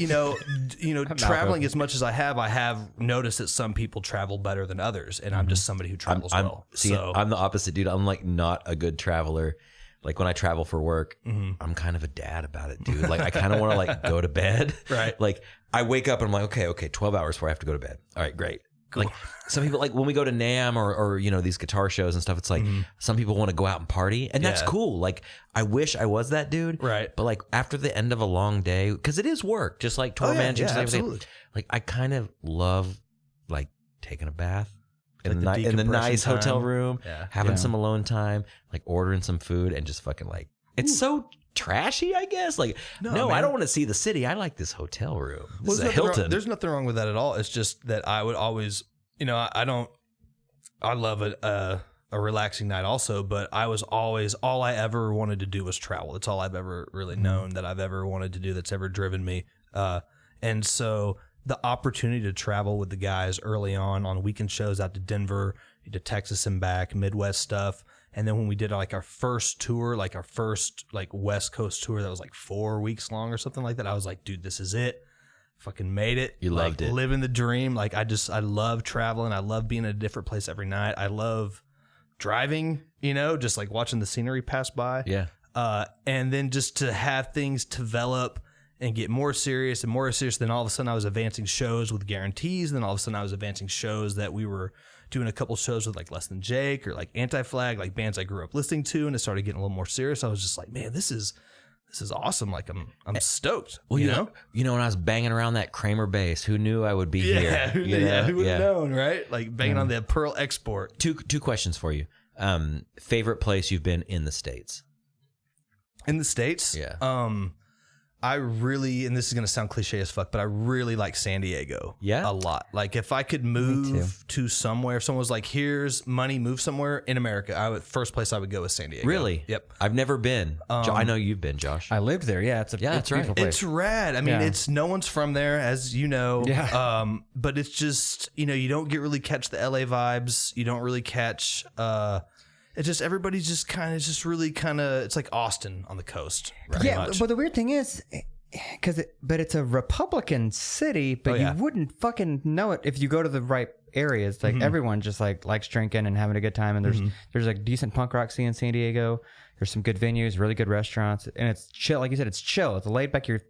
traveling as much as I have noticed that some people travel better than others, and I'm just somebody who travels well. I'm the opposite, dude. I'm like not a good traveler. Like when I travel for work, I'm kind of a dad about it, dude. Like I kind of want to like go to bed. Right. Like I wake up and I'm like, okay, 12 hours before I have to go to bed. All right, great. Cool. Like some people, like when we go to NAMM or these guitar shows and stuff, it's like some people want to go out and party, and that's cool. Like I wish I was that dude. Right. But like after the end of a long day, because it is work, just like tour managing. Yeah, absolutely. Like I kind of love like taking a bath. In the decompression nice time. hotel room, having some alone time, like ordering some food and just fucking like, it's so trashy, I guess. Like, no, I don't want to see the city. I like this hotel room. This is a Hilton. There's nothing wrong with that at all. It's just that I would always, I love a relaxing night also, but I was always, all I ever wanted to do was travel. That's all I've ever really known that I've ever wanted to do, that's ever driven me. And so the opportunity to travel with the guys early on weekend shows out to Denver, to Texas and back, Midwest stuff. And then when we did like our first tour, like our first like West Coast tour that was like 4 weeks long or something like that, I was like, dude, this is it. fucking made it. You loved it. Living the dream. Like I love traveling. I love being in a different place every night. I love driving, just like watching the scenery pass by. Yeah. And then just to have things develop and get more serious and more serious. Then all of a sudden I was advancing shows with guarantees. Then all of a sudden I was advancing shows that we were doing a couple shows with like Less Than Jake or like Anti-Flag, like bands I grew up listening to. And it started getting a little more serious. I was just like, man, this is awesome. Like I'm stoked. Well, you know, when I was banging around that Kramer bass, who knew I would be here? Who would have known, right? Like banging on the Pearl Export. Two questions for you. Favorite place you've been in the States? In the States? Yeah. I really, and this is going to sound cliche as fuck, but I really like San Diego. Yeah? A lot. Like if I could move to somewhere, if someone was like, here's money, move somewhere in America, first place I would go is San Diego. Really? Yep. I've never been. I know you've been, Josh. I lived there. Yeah, it's a that's right. beautiful place. It's rad. I mean, no one's from there, as you know. Yeah. But it's just, you don't really catch the LA vibes. You don't really catch, it's just everybody's just kind of it's like Austin on the coast. Yeah, much. but the weird thing is, but it's a Republican city, but you wouldn't fucking know it if you go to the right areas. Like everyone just like likes drinking and having a good time, and there's a decent punk rock scene in San Diego. There's some good venues, really good restaurants, and it's chill. Like you said, it's chill. It's laid back. You're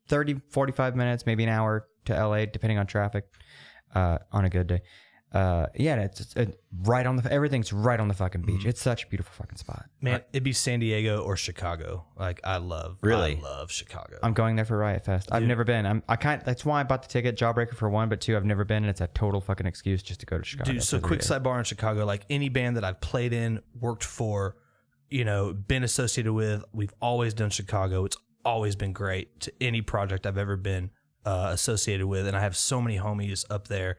30, 45 minutes, maybe an hour to LA, depending on traffic, on a good day. It's right on everything's right on the fucking beach. It's such a beautiful fucking spot. Man, it'd be San Diego or Chicago. Like I love Chicago. I'm going there for Riot Fest. I've never been. That's why I bought the ticket, jawbreaker for one, but two, I've never been, and it's a total fucking excuse just to go to Chicago. Dude, so quick sidebar in Chicago, like any band that I've played in, worked for, been associated with, we've always done Chicago. It's always been great to any project I've ever been associated with, and I have so many homies up there.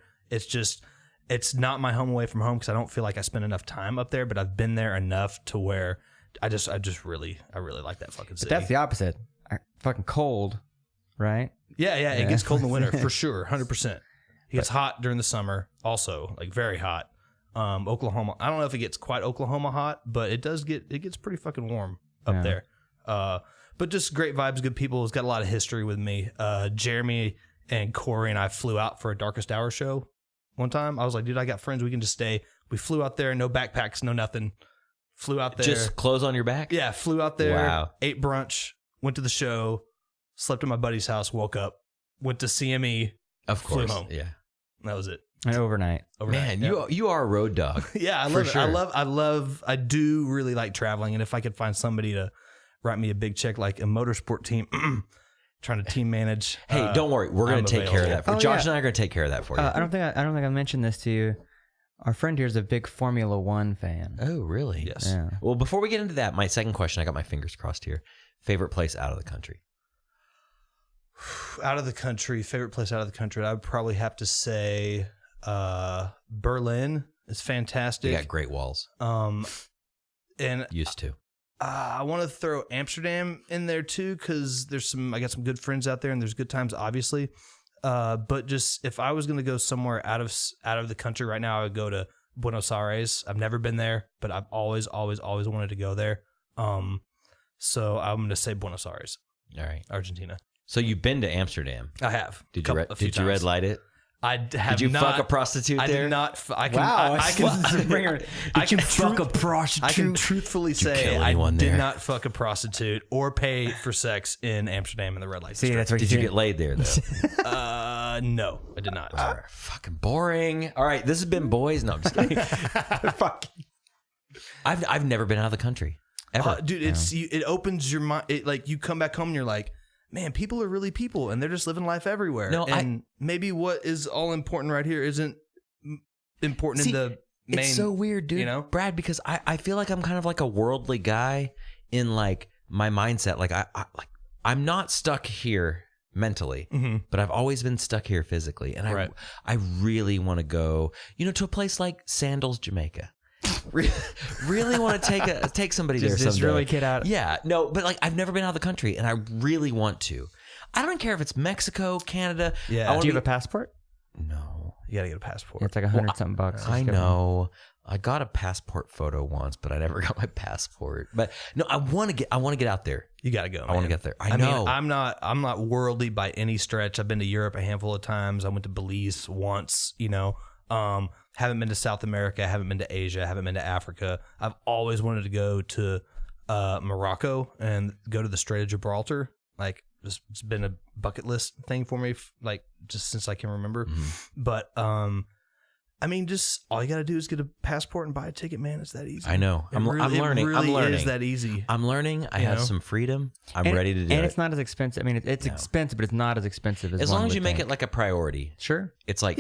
It's not my home away from home because I don't feel like I spend enough time up there, but I've been there enough to where I really like that fucking city. But that's the opposite. Fucking cold, right? Yeah. It gets cold in the winter for sure, 100%. It gets hot during the summer, also like very hot. Oklahoma, I don't know if it gets quite Oklahoma hot, but it gets pretty fucking warm up there. But just great vibes, good people. It's got a lot of history with me. Jeremy and Corey and I flew out for a Darkest Hour show. One time, I was like, dude, I got friends. We can just stay. We flew out there, no backpacks, no nothing. Flew out there. Just clothes on your back? Yeah, flew out there. Wow. Ate brunch, went to the show, slept at my buddy's house, woke up, went to CME. Of course. Flew home. Yeah. That was it. And overnight. Man, you are a road dog. Yeah, I love it. I do really like traveling. And if I could find somebody to write me a big check, like a motorsport team, trying to team manage. Hey, don't worry. We're going to take care of that. Josh and I are going to take care of that for you. I don't think I mentioned this to you. Our friend here is a big Formula One fan. Oh, really? Yes. Yeah. Well, before we get into that, my second question, I got my fingers crossed here. Favorite place out of the country? Out of the country, favorite place out of the country, I would probably have to say Berlin is fantastic. They got great walls. And Used to. I want to throw Amsterdam in there too, because I got some good friends out there, and there's good times, obviously. But just if I was going to go somewhere out of the country right now, I would go to Buenos Aires. I've never been there, but I've always wanted to go there. So I'm going to say Buenos Aires. All right, Argentina. So you've been to Amsterdam? I have. Did you red light it? I have. Did you fuck a prostitute there? I did not. I can. Wow! I can fuck a prostitute? I can truthfully say I did not fuck a prostitute or pay for sex in Amsterdam in the red light district. That's what Did you get laid there though? No, I did not. Fucking boring. All right, this has been Boys. No, I'm just kidding. Fuck. I've never been out of the country ever, dude. It opens your mind. Like you come back home and you're like, man, people are really people, and they're just living life everywhere. No, and maybe what is all important right here isn't important in the main. It's so weird, dude. Brad, because I feel like I'm kind of like a worldly guy in like my mindset. Like I'm not stuck here mentally, but I've always been stuck here physically, and I really want to go, to a place like Sandals, Jamaica. Really want to take somebody there someday. Just really get out. Yeah, no, but like I've never been out of the country, and I really want to. I don't care if it's Mexico, Canada. Yeah. Do you have a passport? No. You gotta get a passport. Yeah, it's like $100-something bucks. I know. I got a passport photo once, but I never got my passport. But no, I want to get out there. You got to go. I want to get there. I mean, know. I'm not worldly by any stretch. I've been to Europe a handful of times. I went to Belize once, haven't been to South America, haven't been to Asia, haven't been to Africa. I've always wanted to go to Morocco and go to the Strait of Gibraltar. Like, it's been a bucket list thing for me, like, just since I can remember. Mm-hmm. But I mean, just all you got to do is get a passport and buy a ticket, man. It's that easy. I know. I'm learning. It really I'm learning. is that easy. I'm learning. I have some freedom. I'm ready to do it. And it's not as expensive. I mean, it's expensive, but it's not as expensive as long as you think. make it like a priority. Sure. It's like,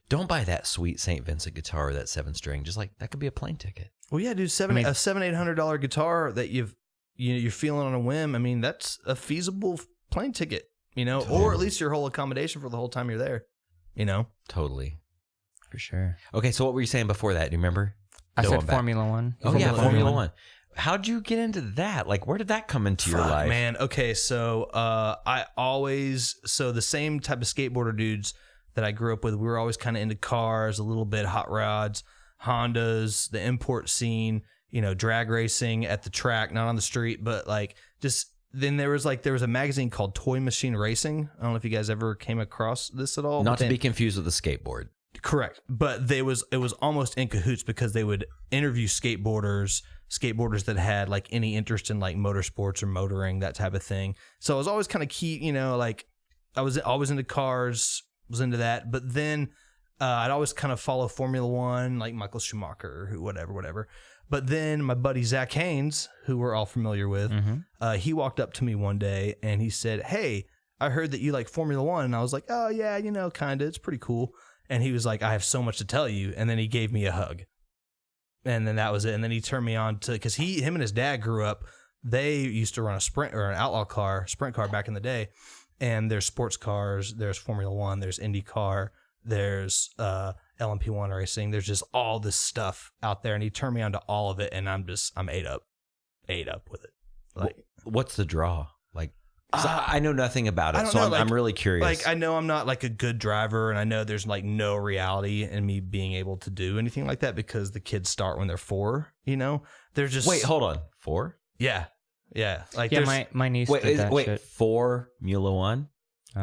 don't buy that sweet St. Vincent guitar or that 7-string. Just like, that could be a plane ticket. Well, yeah, dude, a $700-800 guitar that you're feeling on a whim. I mean, that's a feasible plane ticket, totally. Or at least your whole accommodation for the whole time you're there, Totally. For sure. Okay, so what were you saying before that? Do you remember? I said Formula One. Oh, yeah, Formula One. How'd you get into that? Like, where did that come into your life? Man, okay, so the same type of skateboarder dudes that I grew up with, we were always kind of into cars, a little bit hot rods, Hondas, the import scene, drag racing at the track, not on the street, but like just... Then there was a magazine called Toy Machine Racing. I don't know if you guys ever came across this at all. Not to be confused with the skateboard. Correct. But it was almost in cahoots because they would interview skateboarders that had like any interest in like motorsports or motoring, that type of thing. So I was always kind of key, like I was always into cars, was into that. But then I'd always kind of follow Formula One, like Michael Schumacher, whatever. But then my buddy Zach Haynes, who we're all familiar with, he walked up to me one day and he said, "Hey, I heard that you like Formula One." And I was like, "Oh, yeah, kind of. It's pretty cool." And he was like, "I have so much to tell you." And then he gave me a hug. And then that was it. And then he turned me on to, because him and his dad grew up, they used to run a sprint or an outlaw car, sprint car back in the day. And there's sports cars, there's Formula One, there's IndyCar, there's LMP1 racing. There's just all this stuff out there. And he turned me on to all of it. And I'm ate up with it. Like, what's the draw? Like, I know nothing about it, so I'm really curious. Like, I know I'm not like a good driver, and I know there's like no reality in me being able to do anything like that because the kids start when they're 4. They're just wait. Hold on, 4? Yeah. Like, my niece did that shit. Formula One.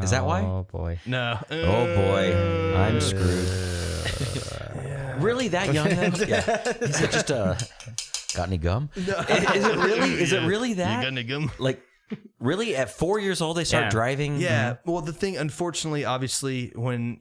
Is that why? Oh boy. No. Oh boy, I'm screwed. Really, that young? Then? Yeah. Is it just got any gum? No. Is it really that? You got any gum? Like. Really? At 4 years old, they start driving? Yeah. Mm-hmm. Well, the thing, unfortunately, obviously,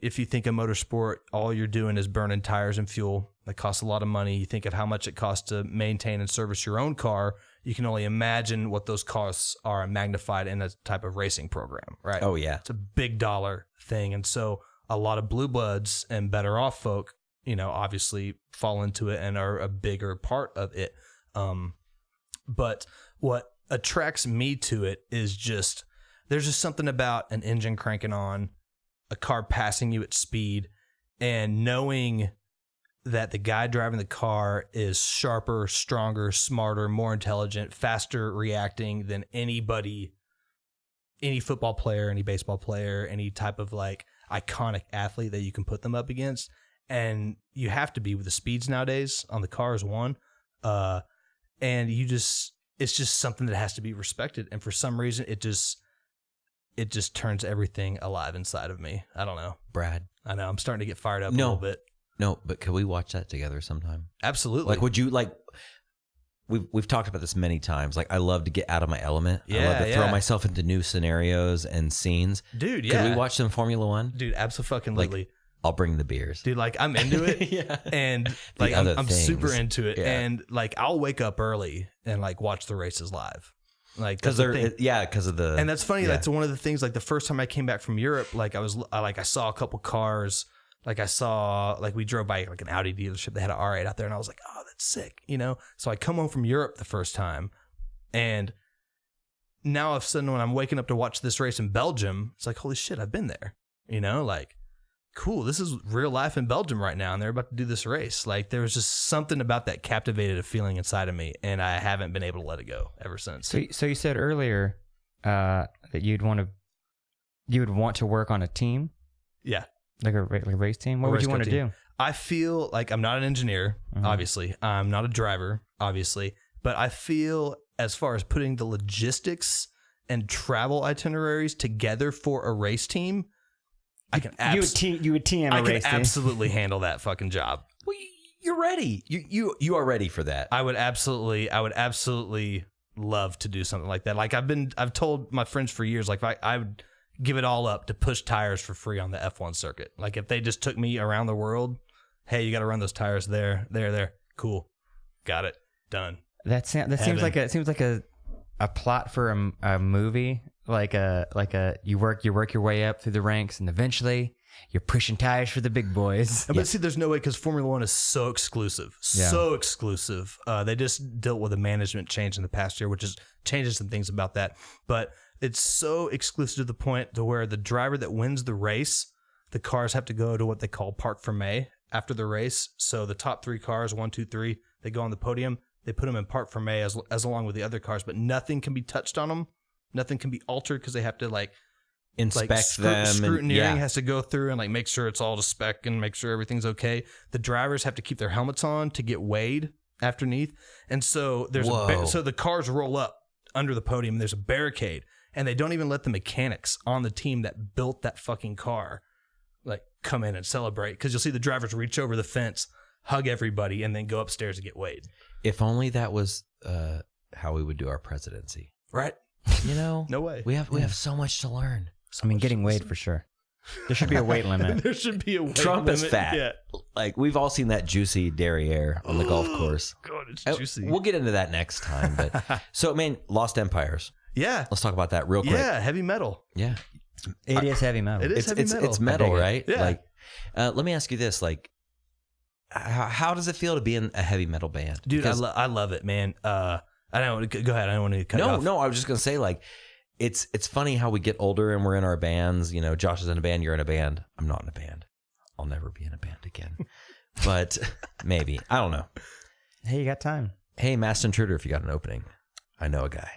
if you think of motorsport, all you're doing is burning tires and fuel. That costs a lot of money. You think of how much it costs to maintain and service your own car. You can only imagine what those costs are magnified in a type of racing program, right? Oh, yeah. It's a big dollar thing. And so a lot of blue bloods and better off folk, obviously fall into it and are a bigger part of it. But what attracts me to it is there's just something about an engine cranking on, a car passing you at speed, and knowing that the guy driving the car is sharper, stronger, smarter, more intelligent, faster reacting than anybody, any football player, any baseball player, any type of like iconic athlete that you can put them up against. And you have to be with the speeds nowadays on the cars, one. And it's just something that has to be respected. And for some reason, it just turns everything alive inside of me. I don't know. Brad. I know. I'm starting to get fired up a little bit. No, but could we watch that together sometime? Absolutely. Like, would you like... We've talked about this many times. Like, I love to get out of my element. Yeah, I love to throw myself into new scenarios and scenes. Dude, yeah. Could we watch some Formula One? Dude, absolutely. Like, I'll bring the beers. Dude, like, I'm into it. Yeah. And like, I'm super into it. Yeah. And like, I'll wake up early and like watch the races live. Like, because because of the... And that's funny. Yeah. That's one of the things, like the first time I came back from Europe, like I saw a couple cars. Like we drove by like an Audi dealership. They had an R8 out there and I was like, oh, that's sick. So I come home from Europe the first time and now all of a sudden when I'm waking up to watch this race in Belgium, it's like, holy shit, I've been there, like, cool. This is real life in Belgium right now. And they're about to do this race. Like there was just something about that captivated a feeling inside of me. And I haven't been able to let it go ever since. So you said earlier that you would want to work on a team. Yeah. Like a race team? What would you want to do? I feel like I'm not an engineer, obviously. I'm not a driver, obviously. But I feel as far as putting the logistics and travel itineraries together for a race team, I can you would TM a race team. absolutely handle that fucking job. Well, you're ready. You are ready for that. I would absolutely love to do something like that. Like I've told my friends for years, like I would give it all up to push tires for free on the F1 circuit. Like if they just took me around the world, hey, you got to run those tires there. Cool. Got it. Done. That seems like a plot for a movie. Like you work your way up through the ranks, and eventually you're pushing tires for the big boys. But see, there's no way, because Formula One is so exclusive. So exclusive. They just dealt with a management change in the past year, which is changes some things about that. But it's so exclusive to the point to where the driver that wins the race, the cars have to go to what they call Parc Fermé after the race. So the top 3 cars, 1, 2, 3, they go on the podium. They put them in Parc Fermé as along with the other cars, but nothing can be touched on them. Nothing can be altered because they have to inspect them. Scrutineering has to go through and make sure it's all to spec and make sure everything's okay. The drivers have to keep their helmets on to get weighed underneath. And so so the cars roll up under the podium and there's a barricade, and they don't even let the mechanics on the team that built that fucking car come in and celebrate, because you'll see the drivers reach over the fence, hug everybody, and then go upstairs to get weighed. If only that was how we would do our presidency. Right? No way. We have so much to learn. Getting weighed for sure. There should be a weight limit. There should be a weight Trump limit. is fat. Yeah. We've all seen that juicy derriere on the golf course. God, it's juicy. We'll get into that next time. But so, Lost Empires. Yeah. Let's talk about that real quick. Yeah, heavy metal. Yeah. It is heavy metal. It is heavy metal. It's metal, right? Yeah. Let me ask you this: how does it feel to be in a heavy metal band? Dude, I love it, man. I don't want to go ahead. I don't want to cut you off. No. I was just gonna say, it's funny how we get older and we're in our bands. Josh is in a band, you're in a band. I'm not in a band. I'll never be in a band again. But maybe. I don't know. Hey, you got time. Hey, Masked Intruder, if you got an opening, I know a guy.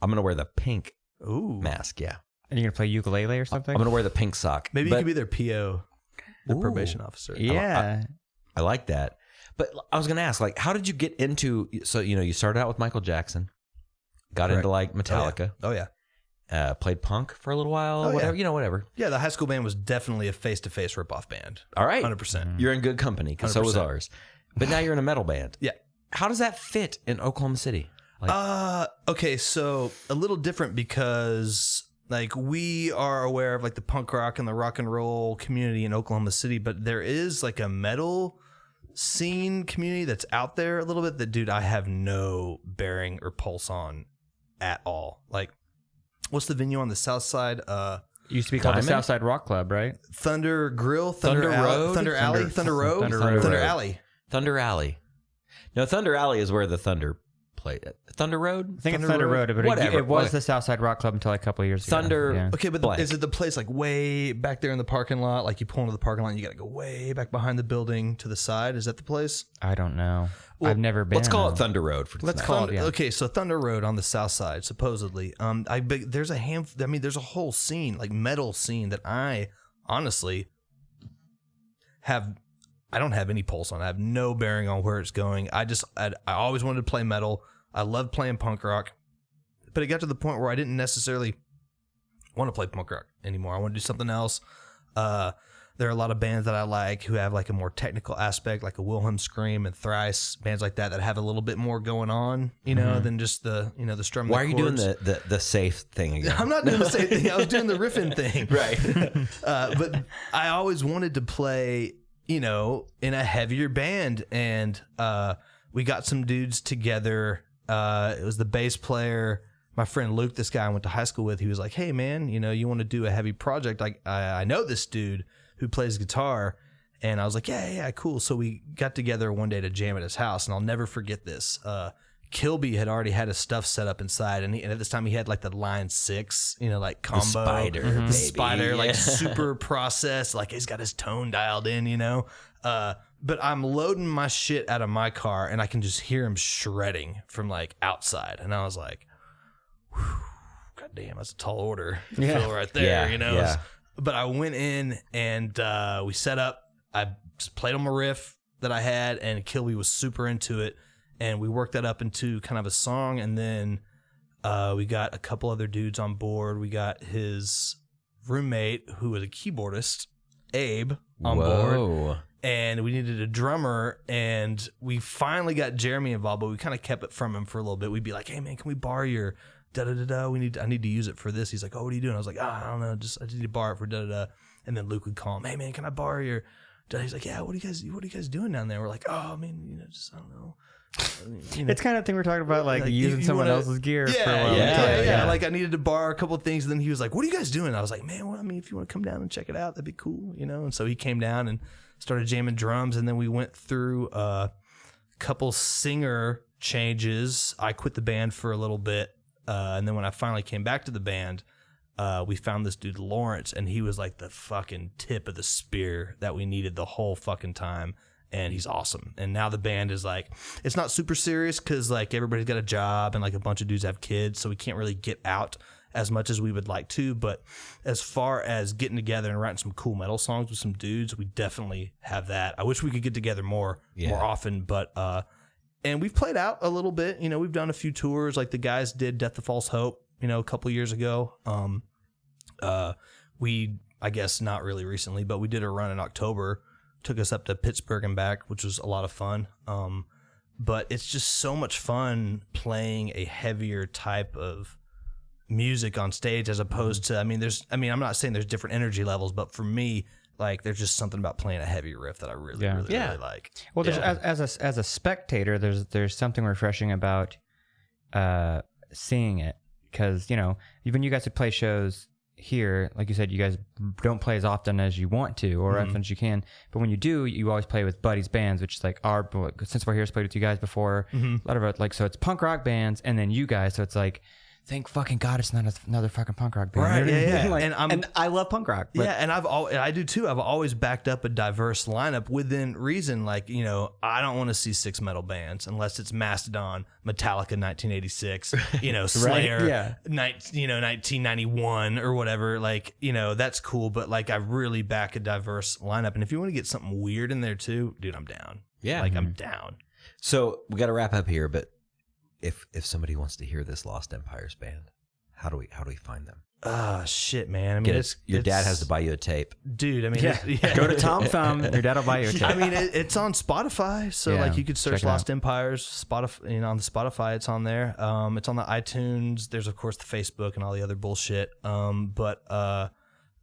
I'm gonna wear the pink mask. Yeah. And you're gonna play ukulele or something? I'm gonna wear the pink sock. Maybe you could be their PO, the probation officer. Yeah. I like that. But I was gonna ask, how did you get into? So you started out with Michael Jackson, got into Metallica. Oh yeah. Played punk for a little while. Whatever. Yeah, the high school band was definitely a face-to-face rip-off band. All right, 100%. You're in good company, because so was ours. But now you're in a metal band. Yeah. How does that fit in Oklahoma City? Okay, so a little different, because we are aware of the punk rock and the rock and roll community in Oklahoma City, but there is a metal scene community that's out there a little bit that, dude, I have no bearing or pulse on at all. What's the venue on the south side? It used to be called the Southside Rock Club, right? Thunder Grill, Thunder Road? Thunder Alley, Thunder Road, Thunder Road. Thunder Alley. Thunder Alley. No, Thunder Alley is where the Thunder played. Thunder Road? I think it's Thunder Road, but Whatever. it was the Southside Rock Club until a couple of years ago. Thunder. Yeah. Okay, but blank. is it the place way back there in the parking lot? You pull into the parking lot and you got to go way back behind the building to the side. Is that the place? I don't know. Well, I've never been. Let's call it Thunder Road for Let's tonight. call it. yeah. Okay, so Thunder Road on the south side, supposedly. There's a there's a whole scene, metal scene, that I honestly I don't have any pulse on. I have no bearing on where it's going. I always wanted to play metal. I loved playing punk rock, but it got to the point where I didn't necessarily want to play punk rock anymore. I want to do something else. There are a lot of bands that I like who have a more technical aspect, like a Wilhelm Scream and Thrice, bands like that have a little bit more going on, than just the the strum. Why are you doing the safe thing again? I'm not doing the same thing. I was doing the riffing thing, Right. but I always wanted to play, in a heavier band, and we got some dudes together. It was the bass player, my friend Luke, this guy I went to high school with. He was like, "Hey man, you want to do a heavy project? I know this dude who plays guitar." And I was like, yeah, cool. So we got together one day to jam at his house, and I'll never forget this. Kilby had already had his stuff set up inside, and at this time he had the Line 6, combo. The Spider, The baby. Spider, Yeah. super processed, he's got his tone dialed in, But I'm loading my shit out of my car, and I can just hear him shredding from outside. And I was like, whew, God damn, that's a tall order to fill right there, Yeah. But I went in and we set up. I just played on my riff that I had, and Kilby was super into it, and we worked that up into kind of a song, and then we got a couple other dudes on board. We got his roommate, who was a keyboardist, Abe, on board, and we needed a drummer, and we finally got Jeremy involved, but we kind of kept it from him for a little bit. We'd be like, hey man, can we borrow your da-da-da-da? I need to use it for this. He's like, oh, what are you doing? I was like, I don't know, I just need to borrow it for da-da-da. And then Luke would call him, hey man, can I borrow your da-da? He's like, yeah, what are you guys doing down there? We're like, oh, I mean, just, I don't know. It's kind of thing we're talking about, like using someone else's gear for a while. Yeah. Like I needed to borrow a couple of things, and then he was like, what are you guys doing? I was like, man, well, I mean, if you want to come down and check it out, that'd be cool, And so he came down and started jamming drums, and then we went through a couple singer changes. I quit the band for a little bit, and then when I finally came back to the band, we found this dude Lawrence, and he was like the fucking tip of the spear that we needed the whole fucking time. And he's awesome. And now the band is like, it's not super serious because like everybody's got a job and like a bunch of dudes have kids, so we can't really get out as much as we would like to. But as far as getting together and writing some cool metal songs with some dudes, we definitely have that. I wish we could get together more often, but and we've played out a little bit. We've done a few tours. Like the guys did Death to False Hope, a couple years ago. We, I guess not really recently, but we did a run in October. Took us up to Pittsburgh and back, which was a lot of fun. But it's just so much fun playing a heavier type of music on stage as opposed to, I'm not saying there's different energy levels, but for me, like there's just something about playing a heavy riff that I really like. Well, as a spectator, there's something refreshing about seeing it, because when you guys would play shows here, like you said, you guys don't play as often as you want to or often as you can, but when you do, you always play with buddies bands, which is like since we're here, played with you guys before, a lot of it, so it's punk rock bands and then you guys, so it's like, thank fucking God it's not another fucking punk rock band. Right, yeah. And I love punk rock. But and I do too. I've always backed up a diverse lineup within reason. Like, I don't want to see 6 metal bands unless it's Mastodon, Metallica 1986, Slayer, 1991 or whatever. Like, that's cool. But like, I really back a diverse lineup. And if you want to get something weird in there too, dude, I'm down. Yeah. Like, I'm down. So we got to wrap up here, but if somebody wants to hear this Lost Empires band, how do we find them? Shit, man. I mean, your dad has to buy you a tape, dude. I mean, go to Tom Thumb. Your dad will buy you a tape. I mean, it's on Spotify, so like you could search Lost Empires. Spotify, on the Spotify, it's on there. It's on the iTunes. There's of course the Facebook and all the other bullshit.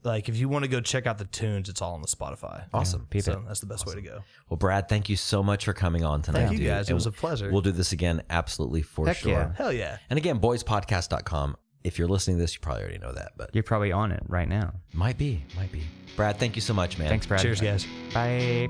Like if you want to go check out the tunes, it's all on the Spotify. Awesome. So that's the best way to go. Well, Brad, thank you so much for coming on tonight. Thank you guys. It was a pleasure. We'll do this again, absolutely, for sure. Yeah. Hell yeah. And again, boyspodcast.com. If you're listening to this, you probably already know that, but You're probably on it right now. Might be. Brad, thank you so much, man. Thanks, Brad. Cheers, guys. Bye.